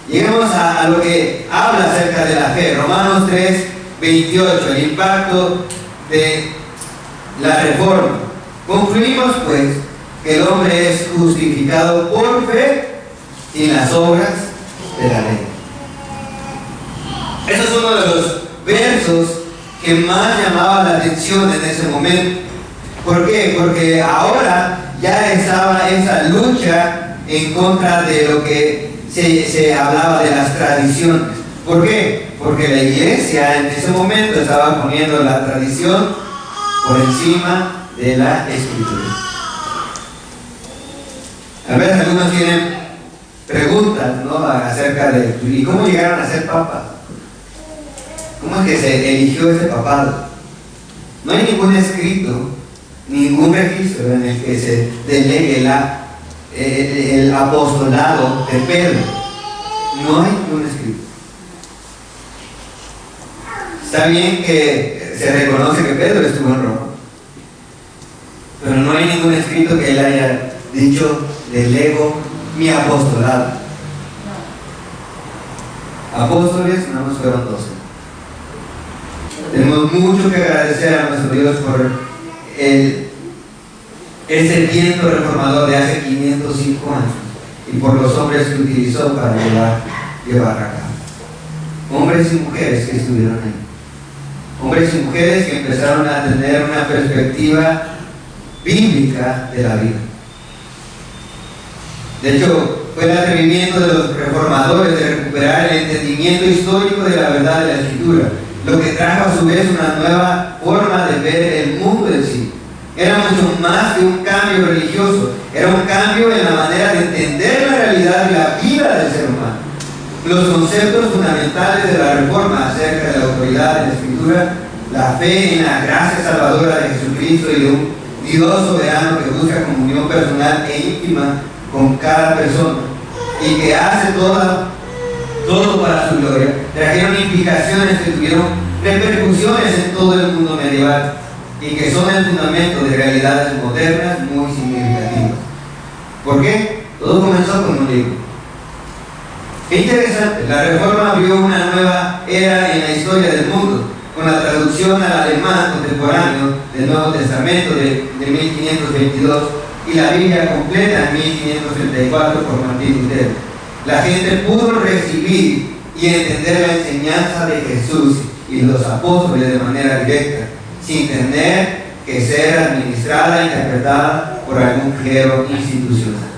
Lleguemos a lo que habla acerca de la fe. Romanos 3:28, el impacto de la reforma. Concluimos pues que el hombre es justificado por fe sin las obras de la ley. Ese es uno de los versos que más llamaba la atención en ese momento. ¿Por qué? Porque ahora ya estaba esa lucha en contra de lo que se hablaba de las tradiciones. ¿Por qué? Porque la iglesia en ese momento estaba poniendo la tradición por encima de la escritura. A veces algunos tienen preguntas, ¿no?, acerca de ¿y cómo llegaron a ser papas? ¿Cómo es que se eligió ese papado? No hay ningún escrito, ningún registro en el que se delegue el apostolado de Pedro. No hay ningún escrito. Está bien que se reconoce que Pedro estuvo en Roma, pero no hay ningún escrito que él haya dicho: delego mi apostolado. Apóstoles nada más fueron 12. Tenemos mucho que agradecer a nuestro Dios por ese viento reformador de hace 505 años y por los hombres que utilizó para llevar a cabo. Hombres y mujeres que estuvieron ahí. Hombres y mujeres que empezaron a tener una perspectiva bíblica de la vida. De hecho, fue el atrevimiento de los reformadores de recuperar el entendimiento histórico de la verdad de la Escritura, lo que trajo a su vez una nueva forma de ver el mundo en sí. Era mucho más que un cambio religioso, era un cambio en la manera de entender la realidad de la vida del ser humano. Los conceptos fundamentales de la reforma acerca de la autoridad de la Escritura, la fe en la gracia salvadora de Jesucristo y de un Dios soberano que busca comunión personal e íntima con cada persona y que hace todo para su gloria, trajeron implicaciones que tuvieron repercusiones en todo el mundo medieval y que son el fundamento de realidades modernas muy significativas. ¿Por qué? Todo comenzó con un libro. Qué interesante, la Reforma abrió una nueva era en la historia del mundo, con la traducción al alemán contemporáneo del Nuevo Testamento de 1522 y la Biblia completa en 1534 por Martín Lutero. La gente pudo recibir y entender la enseñanza de Jesús y los apóstoles de manera directa, sin tener que ser administrada e interpretada por algún clero institucional.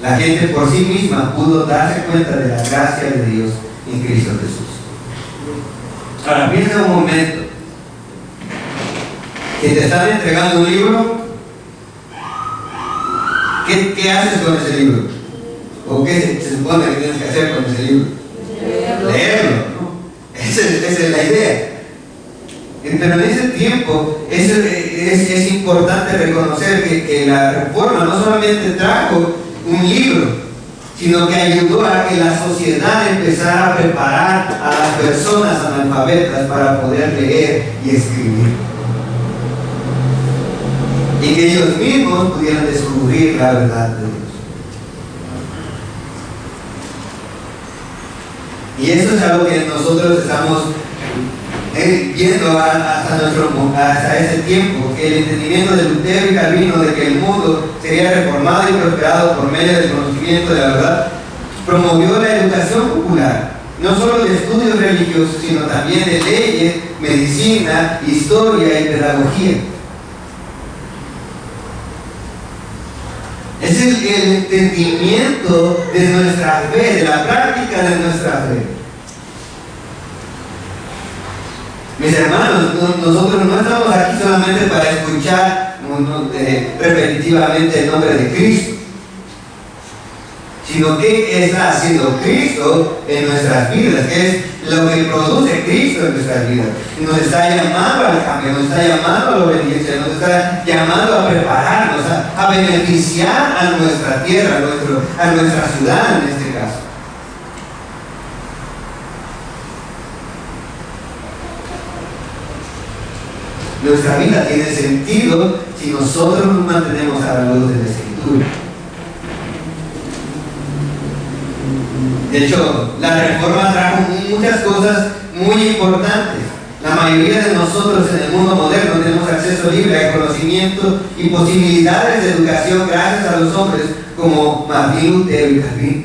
La gente por sí misma pudo darse cuenta de la gracia de Dios en Cristo Jesús. Ahora piensa un momento, que te están entregando un libro, ¿qué haces con ese libro? ¿O qué se supone que tienes que hacer con ese libro? Leerlo, ¿no? Esa es la idea. Pero en ese tiempo es importante reconocer que la Reforma no solamente trajo un libro, sino que ayudó a que la sociedad empezara a preparar a las personas analfabetas para poder leer y escribir. Y que ellos mismos pudieran descubrir la verdad de Dios. Y eso es algo que nosotros estamos viendo hasta ese tiempo, que el entendimiento de Lutero y Calvino de que el mundo sería reformado y prosperado por medio del conocimiento de la verdad, promovió la educación popular, no solo de estudios religiosos, sino también de leyes, medicina, historia y pedagogía. Es el entendimiento de nuestra fe, de la práctica de nuestra fe. Mis hermanos, nosotros no estamos aquí solamente para escuchar repetitivamente el nombre de Cristo, sino qué está haciendo Cristo en nuestras vidas, qué es lo que produce Cristo en nuestras vidas. Nos está llamando al cambio, nos está llamando a la obediencia, nos está llamando a prepararnos, a beneficiar a nuestra tierra, a nuestra ciudad en este caso. Nuestra vida tiene sentido si nosotros nos mantenemos a la luz de la Escritura. De hecho, la Reforma trajo muchas cosas muy importantes. La mayoría de nosotros en el mundo moderno tenemos acceso libre al conocimiento y posibilidades de educación gracias a los hombres como Martín Lutero y Calvino.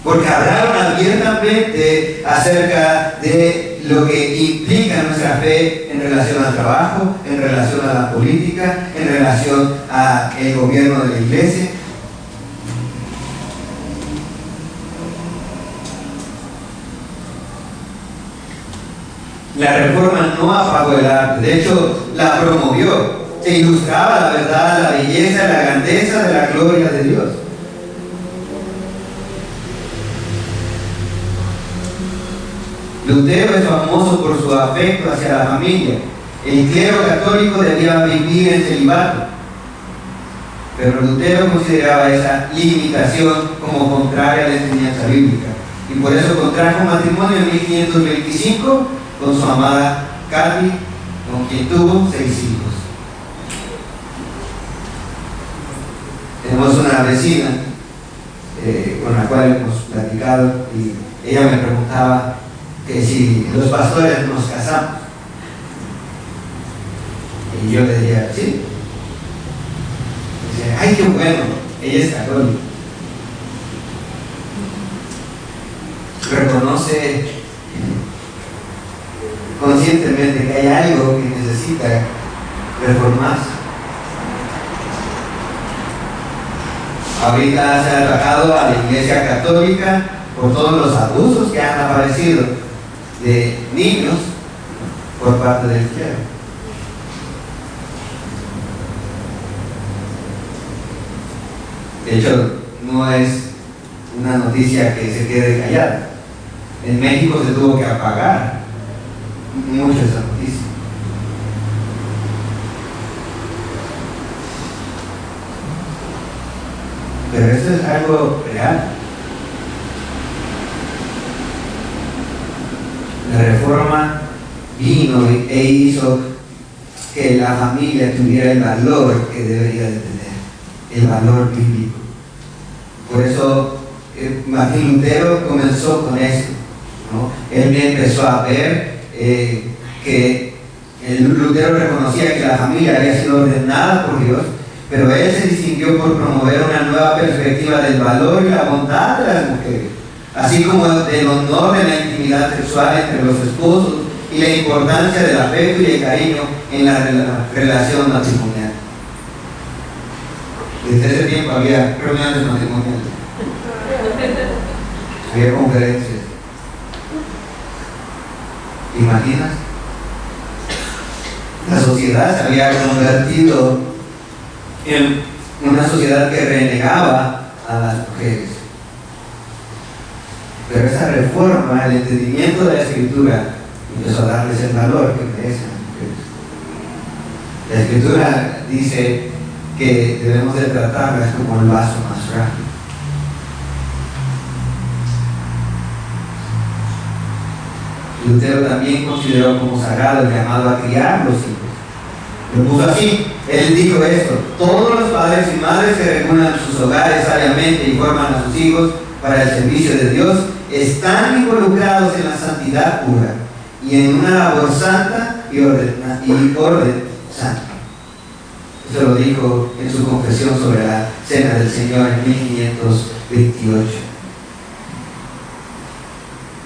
porque hablaron abiertamente acerca de lo que implica nuestra fe en relación al trabajo, en relación a la política, en relación al gobierno de la iglesia. La Reforma no apagó el arte, de hecho la promovió. Se ilustraba la verdad, la belleza, la grandeza de la gloria de Dios. Lutero es famoso por su afecto hacia la familia. El clero católico debía vivir en celibato, pero Lutero consideraba esa limitación como contraria a la enseñanza bíblica, y por eso contrajo matrimonio en 1525 con su amada Calvi, con quien tuvo 6 hijos. Tenemos una vecina con la cual hemos platicado, y ella me preguntaba que si los pastores nos casamos. Y yo le decía, sí. Dice, ay, qué bueno, ella es católica. Reconoce conscientemente que hay algo que necesita reformarse. Ahorita se ha atacado a la Iglesia Católica por todos los abusos que han aparecido de niños por parte del clero. De hecho, no es una noticia que se quede callada. En México se tuvo que apagar mucho esa noticia. Pero esto es algo real. La Reforma vino e hizo que la familia tuviera el valor que debería de tener, el valor bíblico. Por eso Martín Lutero comenzó con esto, ¿no? Él empezó a ver que Lutero reconocía que la familia había sido ordenada por Dios, pero él se distinguió por promover una nueva perspectiva del valor y la bondad de las mujeres, así como del honor de la intimidad sexual entre los esposos y la importancia del afecto y el cariño en la relación matrimonial. Desde ese tiempo había reuniones matrimoniales, había conferencias. ¿Te imaginas? La sociedad se había convertido en una sociedad que renegaba a las mujeres. Pero esa reforma, el entendimiento de la Escritura, empezó a darles el valor que merecen las mujeres. La Escritura dice que debemos de tratarlas como el vaso más frágil. Lutero también consideró como sagrado el llamado a criar los hijos. Lo puso así. Él dijo esto: todos los padres y madres que regulan sus hogares sabiamente y forman a sus hijos para el servicio de Dios están involucrados en la santidad pura y en una labor santa y orden santa. Eso lo dijo en su confesión sobre la Cena del Señor en 1528.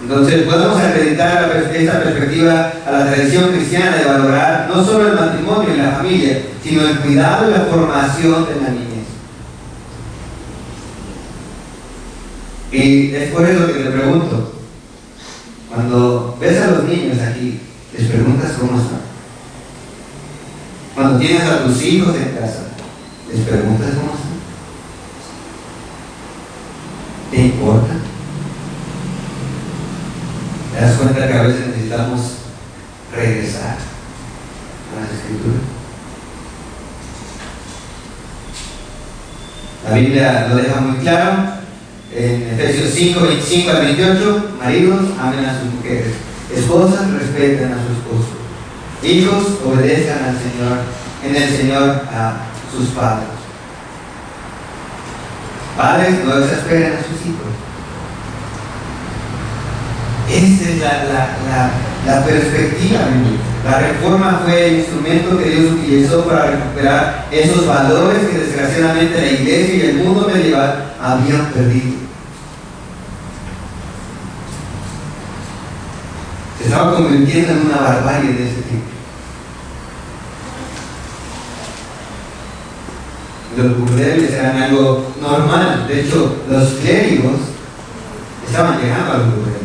Entonces podemos acreditar esta perspectiva a la tradición cristiana de valorar no solo el matrimonio y la familia, sino el cuidado y la formación de la niñez. Y es por eso que te pregunto, cuando ves a los niños aquí, les preguntas cómo están. Cuando tienes a tus hijos en casa, les preguntas cómo están. ¿Te importa? ¿Te das cuenta que a veces necesitamos regresar a las Escrituras? La Biblia lo deja muy claro en Efesios 5, 25 al 28. Maridos, amen a sus mujeres. Esposas, respeten a su esposo. Hijos, obedezcan al Señor, en el Señor a sus padres. Padres, no exasperen a sus hijos. Esta es la perspectiva bíblica. La Reforma fue el instrumento que Dios utilizó para recuperar esos valores que desgraciadamente la iglesia y el mundo medieval habían perdido. estaba convirtiendo en una barbarie de ese tipo. Los burdeles eran algo normal. De hecho, los clérigos estaban llegando a los burdeles.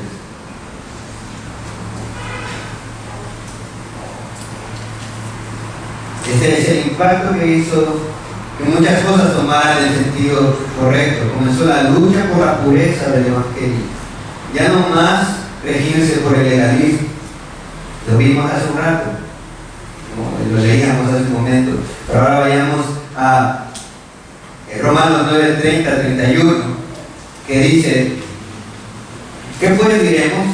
Este es el impacto que hizo que muchas cosas tomaran el sentido correcto. Comenzó la lucha por la pureza del Evangelio. Ya no más regirse por el legalismo. Lo vimos hace un rato, como lo leíamos hace un momento. Pero ahora vayamos a Romanos 9:30-31, que dice: ¿qué pues diremos?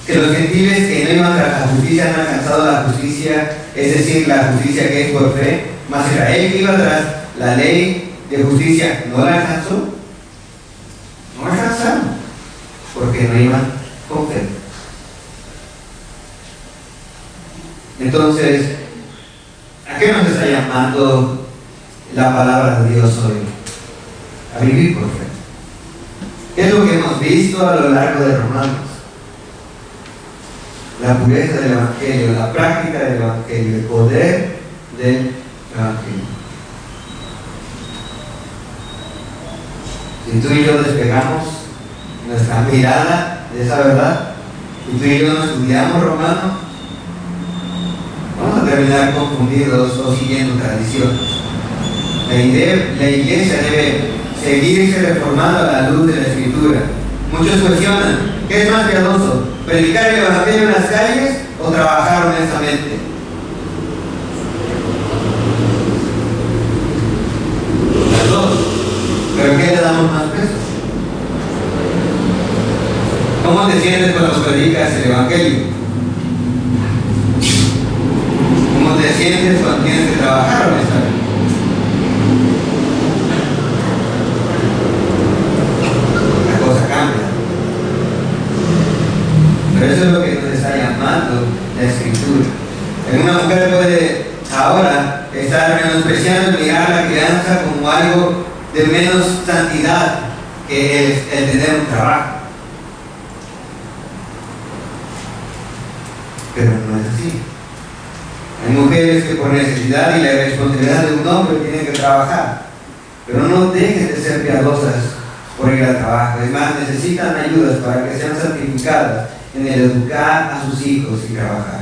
Que los gentiles que no iban tras la justicia han alcanzado la justicia, es decir, la justicia que es por fe, mas Israel que iba tras la ley de justicia no la alcanzó. No alcanzaron, porque no iban con fe. Entonces, ¿a qué nos está llamando la palabra de Dios hoy? A vivir por fe. ¿Qué es lo que hemos visto a lo largo de Romanos? La pureza del Evangelio, la práctica del Evangelio, el poder del Evangelio. Si tú y yo despegamos nuestra mirada de esa verdad, y tú y yo no estudiamos Romanos, vamos a terminar confundidos o siguiendo tradiciones. La iglesia debe seguirse reformando a la luz de la Escritura. Muchos cuestionan: ¿qué es más piadoso? ¿Predicar el Evangelio en las calles o trabajar honestamente? Las dos. ¿Pero qué le damos más peso? ¿Cómo te sientes cuando predicas el Evangelio? ¿Cómo te sientes cuando tienes que trabajar honestamente? La cosa cambia. Pero eso es lo que nos está llamando la Escritura. Una mujer puede ahora estar menospreciando, mirar la crianza como algo de menos santidad que el tener un trabajo. Pero no es así. Hay mujeres que por necesidad y la responsabilidad de un hombre tienen que trabajar. Pero no dejen de ser piadosas por ir al trabajo. Es más, necesitan ayudas para que sean santificadas en el educar a sus hijos y trabajar.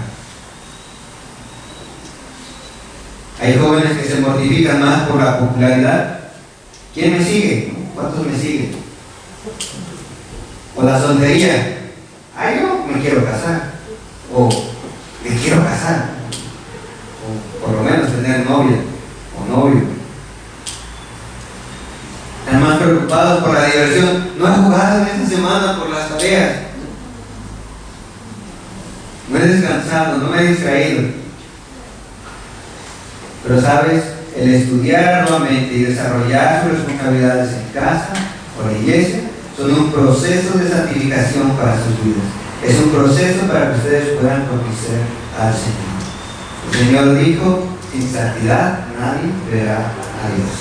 Hay jóvenes que se mortifican más por la popularidad. ¿Quién me sigue? ¿Cuántos me siguen? O la soltería. Ay, yo me quiero casar. O me quiero casar. O por lo menos tener novia o novio. Están más preocupados por la diversión. No he jugado en esta semana por las tareas. No he descansado, no me he distraído. Pero sabes, el estudiar nuevamente y desarrollar sus responsabilidades en casa o en la iglesia son un proceso de santificación para sus vidas. Es un proceso para que ustedes puedan conocer al Señor. El Señor dijo: sin santidad nadie verá a Dios.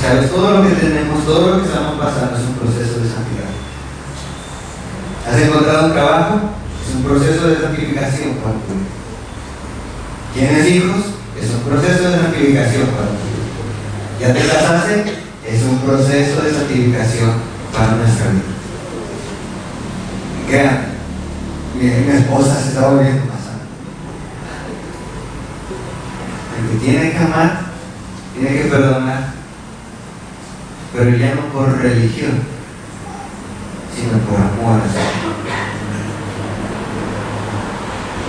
¿Sabes? Todo lo que tenemos, todo lo que estamos pasando es un proceso de santidad. ¿Has encontrado un trabajo? Es un proceso de santificación para tu vida. ¿Tienes hijos? Es un proceso de santificación para tu vida. ¿Ya te casaste? Es un proceso de santificación para nuestra vida. Créanme, mi esposa se está volviendo más sana. El que tiene que amar, tiene que perdonar, pero ya no por religión, sino por amor a Dios.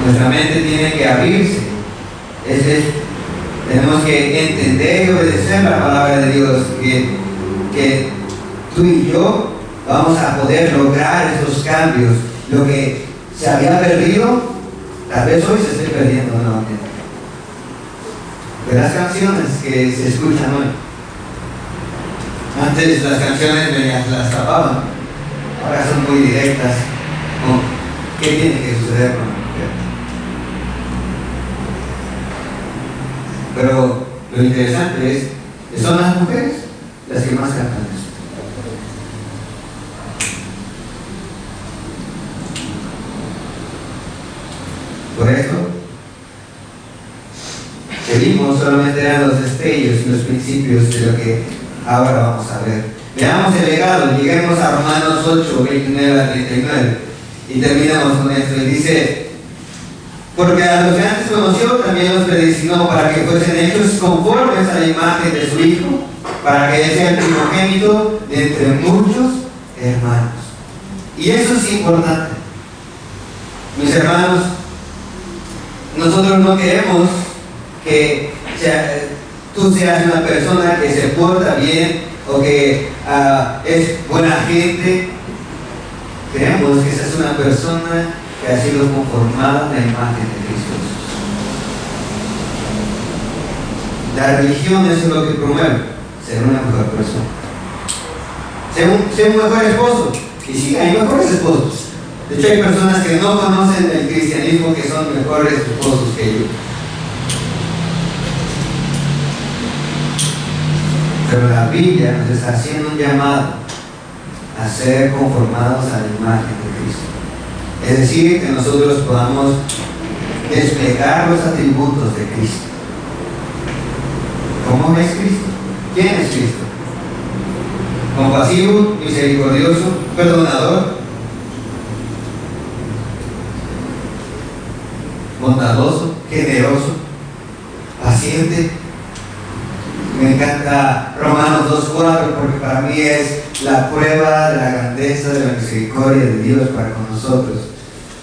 Nuestra mente tiene que abrirse. Tenemos que entender y obedecer la palabra de Dios, que tú y yo vamos a poder lograr esos cambios. Lo que se había perdido, tal vez hoy se esté perdiendo nuevamente. De las canciones que se escuchan hoy. Antes las canciones las tapaban, ahora son muy directas. ¿Qué tiene que suceder con la mujer? Pero lo interesante es que son las mujeres las que más cantan eso. Por eso, que vimos solamente eran los destellos y los principios de lo que ahora vamos a ver. Veamos el legado, lleguemos a Romanos 8, 29 al 39 y terminamos con esto. Y dice: porque a los que antes conoció también los predestinó para que fuesen hechos conformes a la imagen de su Hijo, para que Él sea el primogénito de entre muchos hermanos. Y eso es importante. Mis hermanos, nosotros no queremos que tú seas una persona que se porta bien o que es buena gente. Queremos que seas una persona que ha sido conformada a la imagen de Cristo Jesús. La religión es lo que promueve ser una mejor persona, ser un mejor esposo. Y sí, hay mejores esposos. De hecho, hay personas que no conocen el cristianismo que son mejores esposos que yo. Pero la Biblia nos está haciendo un llamado a ser conformados a la imagen de Cristo. Es decir, que nosotros podamos desplegar los atributos de Cristo. ¿Cómo es Cristo? ¿Quién es Cristo? Compasivo, misericordioso, perdonador, bondadoso, generoso, paciente. Me encanta Romanos 2:4 porque para mí es la prueba de la grandeza de la misericordia de Dios para con nosotros,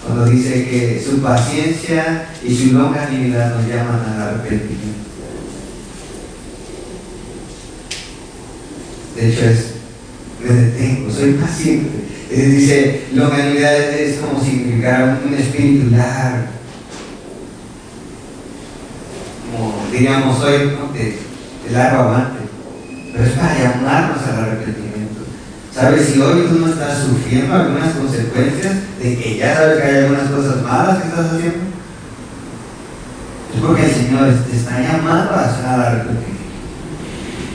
cuando dice que su paciencia y su longanimidad nos llaman al arrepentimiento. De hecho, me detengo, soy paciente. Dice, longanimidad es como significar un espíritu largo, como diríamos hoy, ¿no? de largo aguante, pero es para llamarnos al arrepentimiento. ¿Sabes? Si hoy tú no estás sufriendo algunas consecuencias de que ya sabes que hay algunas cosas malas que estás haciendo, es porque el Señor te está llamando al arrepentimiento.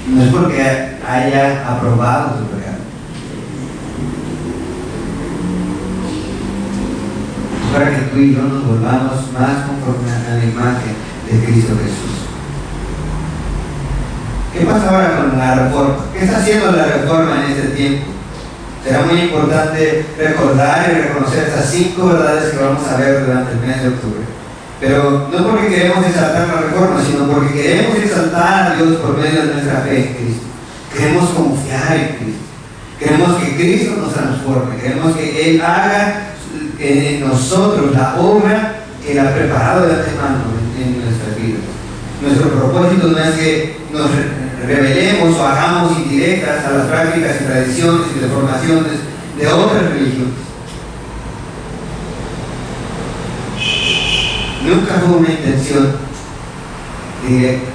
No es porque haya aprobado tu pecado. Es para que tú y yo nos volvamos más conforme a la imagen de Cristo Jesús. ¿Qué pasa ahora con la reforma? ¿Qué está haciendo la reforma en este tiempo? Será muy importante recordar y reconocer estas 5 verdades que vamos a ver durante el mes de octubre. Pero no porque queremos exaltar la reforma, sino porque queremos exaltar a Dios por medio de nuestra fe en Cristo. Queremos confiar en Cristo. Queremos que Cristo nos transforme. Queremos que Él haga en nosotros la obra que Él ha preparado de antemano en nuestras vidas. Nuestro propósito no es que nos rebelemos o hagamos indirectas a las prácticas y tradiciones y deformaciones de otras religiones. Nunca fue una intención directa,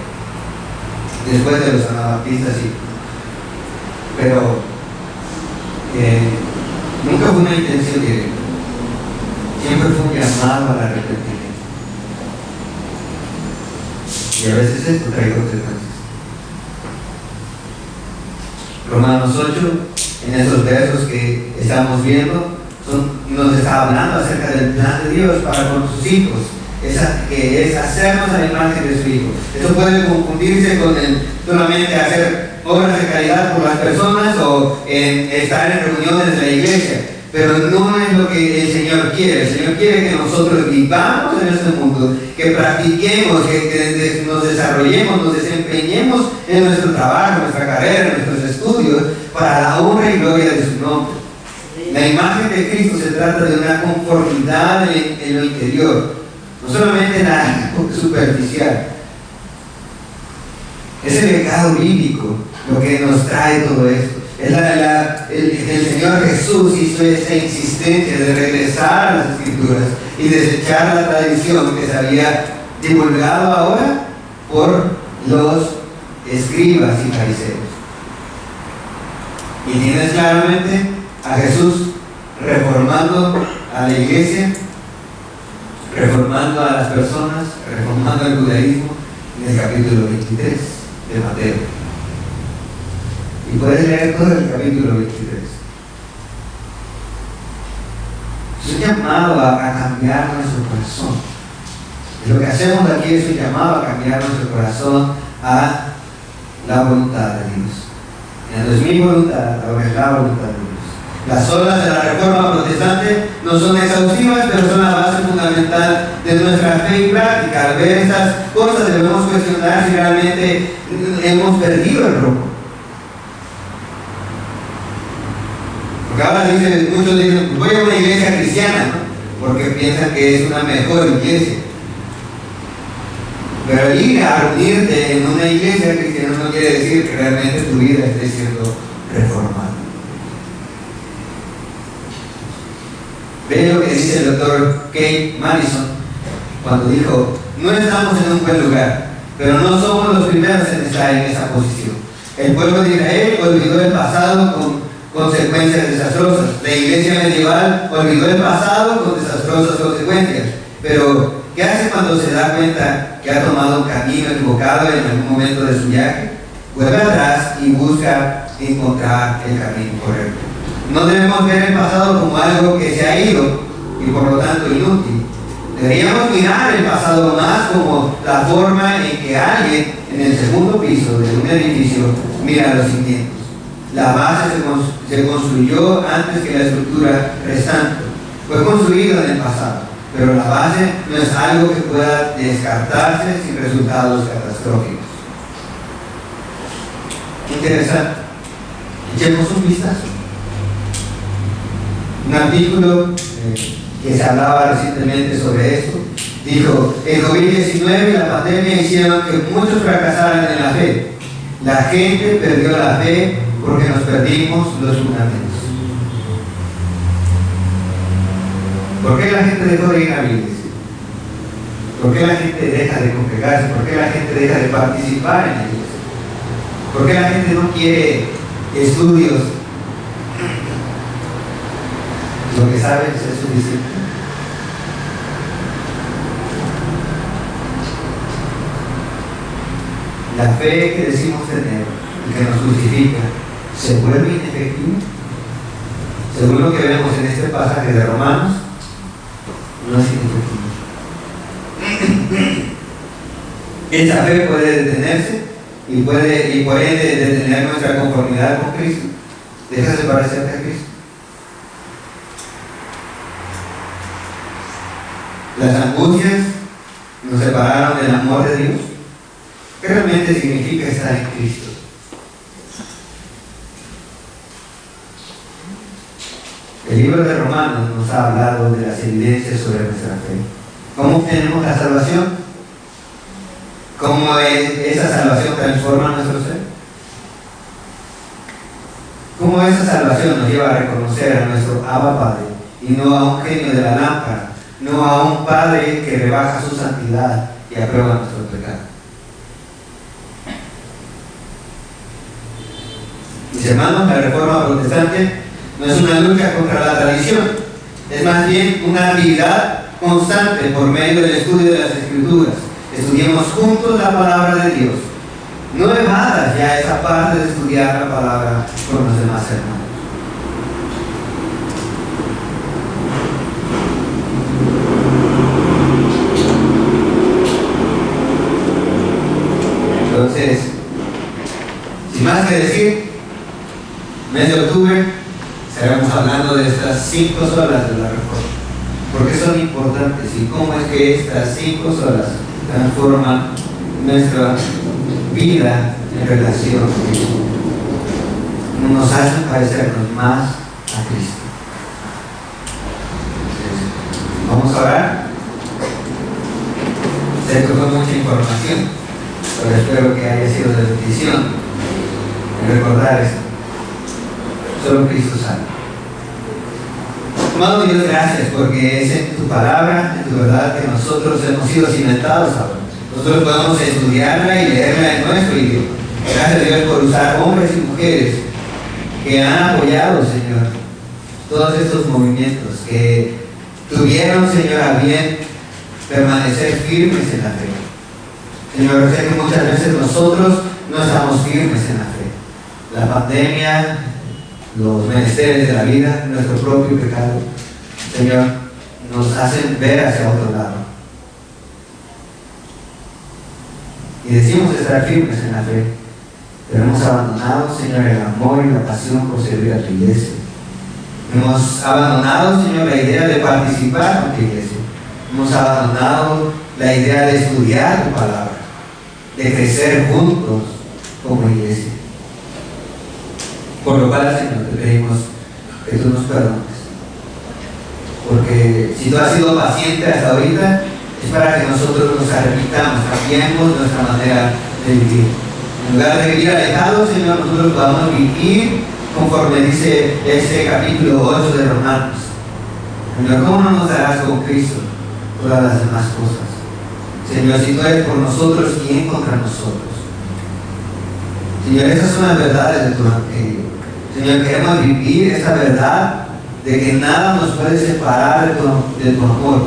después de los anabaptistas, sí, pero nunca fue una intención directa. Siempre fue un llamado al arrepentimiento. Y a veces esto trae consecuencias. Romanos 8, en esos versos que estamos viendo, nos está hablando acerca del plan de Dios para con sus hijos, que es hacernos a la imagen de su Hijo. Esto puede confundirse con solamente hacer obras de caridad por las personas o en estar en reuniones de la iglesia, pero no es lo que el Señor quiere. El Señor quiere que nosotros vivamos en este mundo, que practiquemos, que nos desarrollemos, nos desempeñemos en nuestro trabajo, en nuestra carrera, en nuestros estudios, para la honra y gloria de su nombre. La imagen de Cristo se trata de una conformidad en lo interior, no solamente en la superficial. Es el legado bíblico lo que nos trae todo esto. El Señor Jesús hizo esa insistencia de regresar a las Escrituras y desechar la tradición que se había divulgado ahora por los escribas y fariseos. Y tienes claramente a Jesús reformando a la iglesia, reformando a las personas, reformando el judaísmo en el capítulo 23 de Mateo. Y puedes leer todo el capítulo 23. Es un llamado a cambiar nuestro corazón. Lo que hacemos aquí es un llamado a cambiar nuestro corazón a la voluntad de Dios. Ya no es mi voluntad, ahora es la voluntad de Dios. Las olas de la Reforma Protestante no son exhaustivas, pero son la base fundamental de nuestra fe y práctica. Al ver estas cosas debemos cuestionar si realmente hemos perdido el rumbo. Porque ahora muchos dicen, voy a una iglesia cristiana, ¿no? Porque piensan que es una mejor iglesia. Pero ir a reunirte en una iglesia cristiana no quiere decir que realmente tu vida esté siendo reformada. Ve lo que dice el doctor Kate Madison cuando dijo: no estamos en un buen lugar, pero no somos los primeros en estar en esa posición. El pueblo de Israel olvidó el pasado con consecuencias desastrosas. La iglesia medieval olvidó el pasado con desastrosas consecuencias. Pero ¿qué hace cuando se da cuenta que ha tomado un camino equivocado en algún momento de su viaje? Vuelve atrás y busca encontrar el camino correcto. No debemos ver el pasado como algo que se ha ido y por lo tanto inútil. Deberíamos mirar el pasado más como la forma en que alguien en el segundo piso de un edificio mira los cimientos. La base se construyó antes que la estructura restante. Fue construido en el pasado, pero la base no es algo que pueda descartarse sin resultados catastróficos. Interesante. Echemos un vistazo. Un artículo que se hablaba recientemente sobre esto dijo: el COVID-19 y la pandemia hicieron que muchos fracasaran en la fe. La gente perdió la fe porque nos perdimos los fundamentos. ¿Por qué la gente dejó de ir a la iglesia? ¿Por qué la gente deja de congregarse? ¿Por qué la gente deja de participar en la iglesia? ¿Por qué la gente no quiere estudios? Lo que sabes es suficiente. La fe que decimos tener y que nos justifica se vuelve inefectiva. Según lo que vemos en este pasaje de Romanos, no es inefectiva. Esa fe puede detenerse y por ende detener nuestra conformidad con Cristo. Dejas de parecerte a Cristo. Las angustias nos separaron del amor de Dios. ¿Qué realmente significa estar en Cristo? El libro de Romanos nos ha hablado de las evidencias sobre nuestra fe. ¿Cómo obtenemos la salvación? ¿Cómo esa salvación transforma nuestro ser? ¿Cómo esa salvación nos lleva a reconocer a nuestro Abba Padre y no a un genio de la lámpara, no a un Padre que rebaja su santidad y aprueba nuestro pecado? Mis hermanos, la Reforma Protestante no es una lucha contra la tradición, es más bien una actividad constante por medio del estudio de las Escrituras. Estudiemos juntos la palabra de Dios. No evadas ya esa parte de estudiar la palabra con los demás hermanos. Entonces, sin más que decir, mes de octubre estaremos hablando de estas 5 solas de la Reforma. ¿Por qué son importantes y cómo es que estas 5 solas transforman nuestra vida en relación con Cristo? Nos hacen parecernos más a Cristo. Vamos a orar. Sé que fue mucha información, pero espero que haya sido de bendición en recordar esto. Solo Cristo sabe. Amado Dios, gracias porque es en tu palabra, en tu verdad, que nosotros hemos sido cimentados ahora. Nosotros podemos estudiarla y leerla en nuestro idioma. Gracias, Dios, por usar hombres y mujeres que han apoyado, Señor, todos estos movimientos, que tuvieron, Señor, a bien permanecer firmes en la fe. Señor, sé que muchas veces nosotros no estamos firmes en la fe. La pandemia, los menesteres de la vida, nuestro propio pecado, Señor, nos hacen ver hacia otro lado. y decimos estar firmes en la fe, pero hemos abandonado, Señor, el amor y la pasión por servir a tu iglesia. Hemos abandonado, Señor, la idea de participar en tu iglesia. Hemos abandonado la idea de estudiar tu palabra, de crecer juntos como iglesia. Por lo cual, Señor, te pedimos que tú nos perdones. Porque si tú has sido paciente hasta ahorita, es para que nosotros nos arrepintamos, cambiemos nuestra manera de vivir. En lugar de vivir alejados, Señor, nosotros podamos vivir conforme dice este capítulo 8 de Romanos. Señor, ¿cómo no nos darás con Cristo todas las demás cosas? Señor, si tú eres por nosotros, ¿quién contra nosotros? Señor, esas son las verdades de tu evangelio. Señor, queremos vivir esa verdad de que nada nos puede separar de tu amor.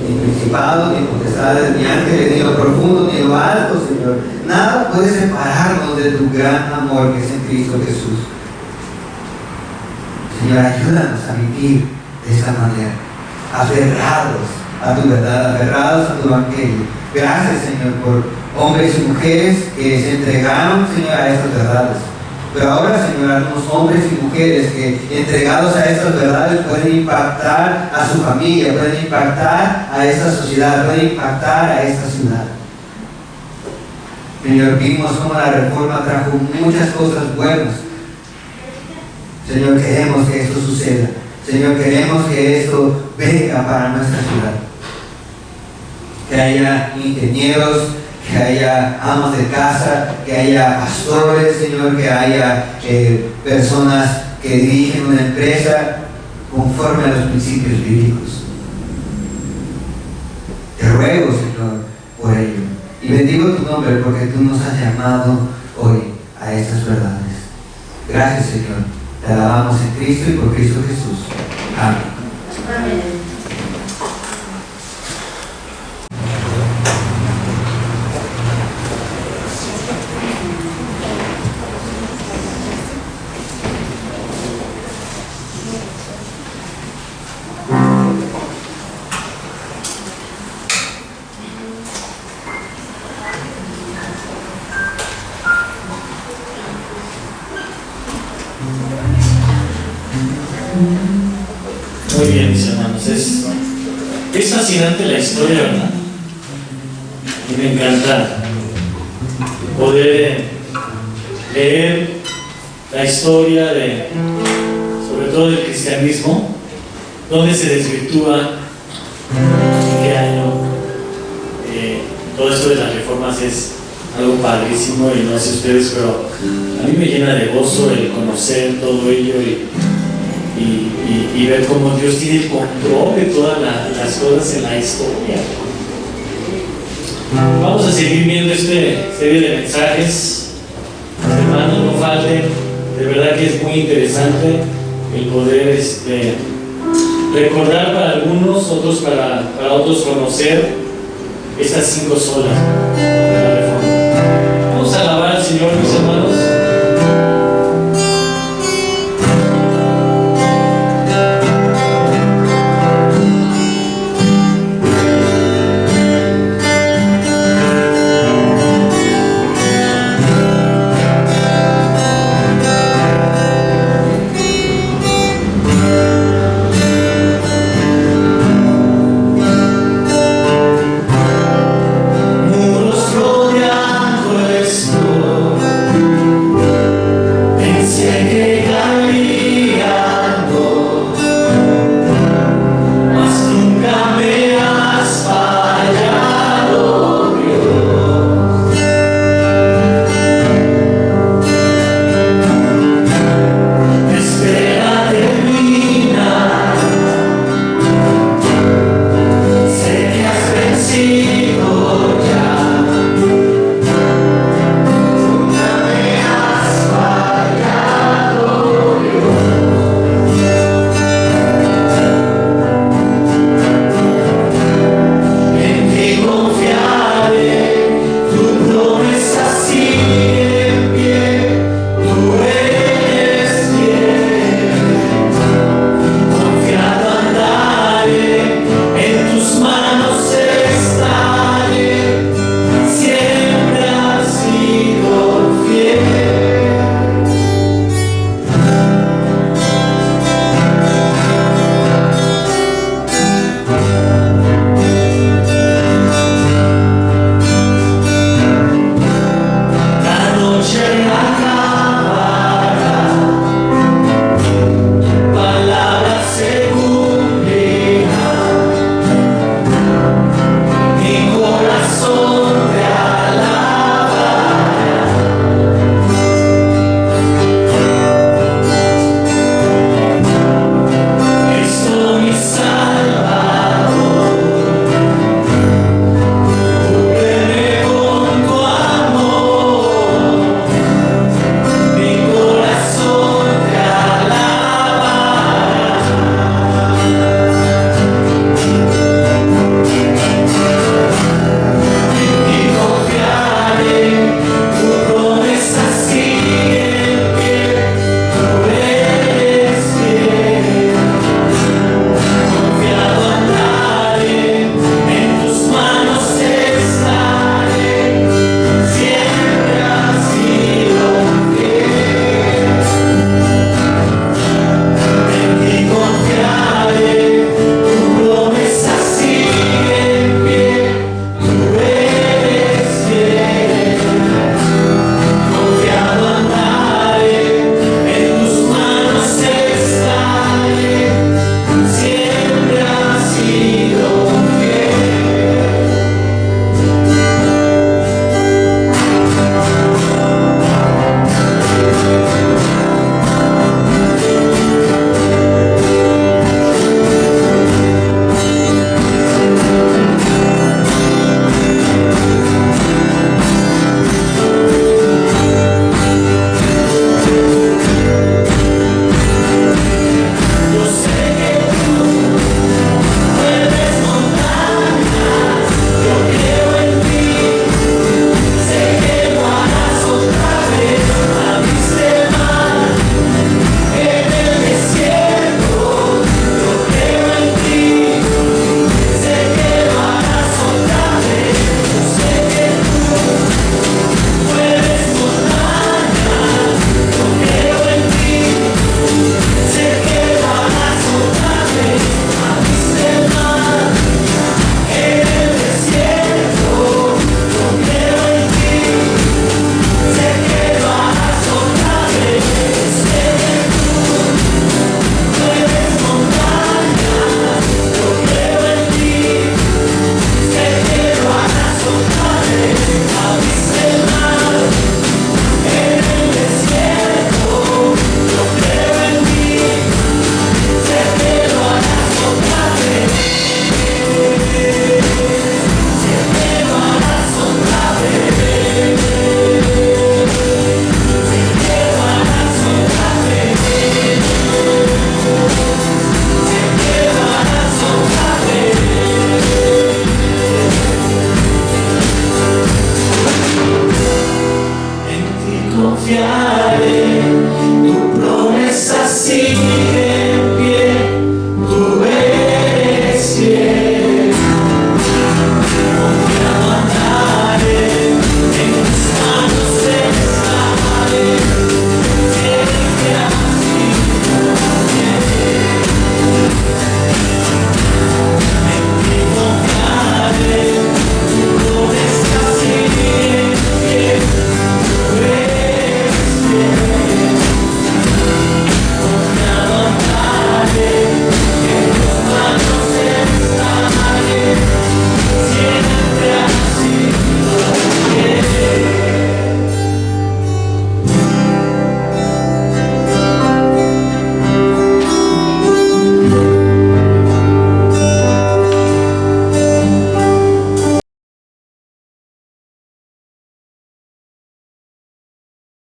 Ni principado, ni potestades, ni ángeles, ni lo profundo, ni lo alto, Señor. Nada puede separarnos de tu gran amor que es en Cristo Jesús. Señor, ayúdanos a vivir de esta manera, aferrados a tu verdad, aferrados a tu evangelio. Gracias, Señor, por hombres y mujeres que se entregaron, Señor, a estas verdades. Pero ahora, Señor, algunos hombres y mujeres que, entregados a estas verdades, pueden impactar a su familia, pueden impactar a esta sociedad, pueden impactar a esta ciudad. Señor, vimos cómo la reforma trajo muchas cosas buenas. Señor, queremos que esto suceda. Señor, queremos que esto venga para nuestra ciudad. Que haya ingenieros, que haya amas de casa, que haya pastores, Señor, que haya personas que dirigen una empresa conforme a los principios bíblicos. Te ruego, Señor, por ello. Y bendigo tu nombre porque tú nos has llamado hoy a estas verdades. Gracias, Señor. Te alabamos en Cristo y por Cristo Jesús. Amén. Amén. Muy bien, mis hermanos. Es fascinante la historia, ¿verdad? Y me encanta poder leer la historia sobre todo del cristianismo, donde se desvirtúa, en qué año. Todo esto de las reformas es algo padrísimo y no sé ustedes, pero a mí me llena de gozo el conocer todo ello y ver cómo Dios tiene el control de todas las cosas en la historia. Vamos a seguir viendo esta serie de mensajes. Hermanos, no falten. De verdad que es muy interesante el poder recordar para algunos, otros para otros conocer estas 5 solas de la Reforma. Vamos a alabar al Señor, mis hermanos. Muros confiar.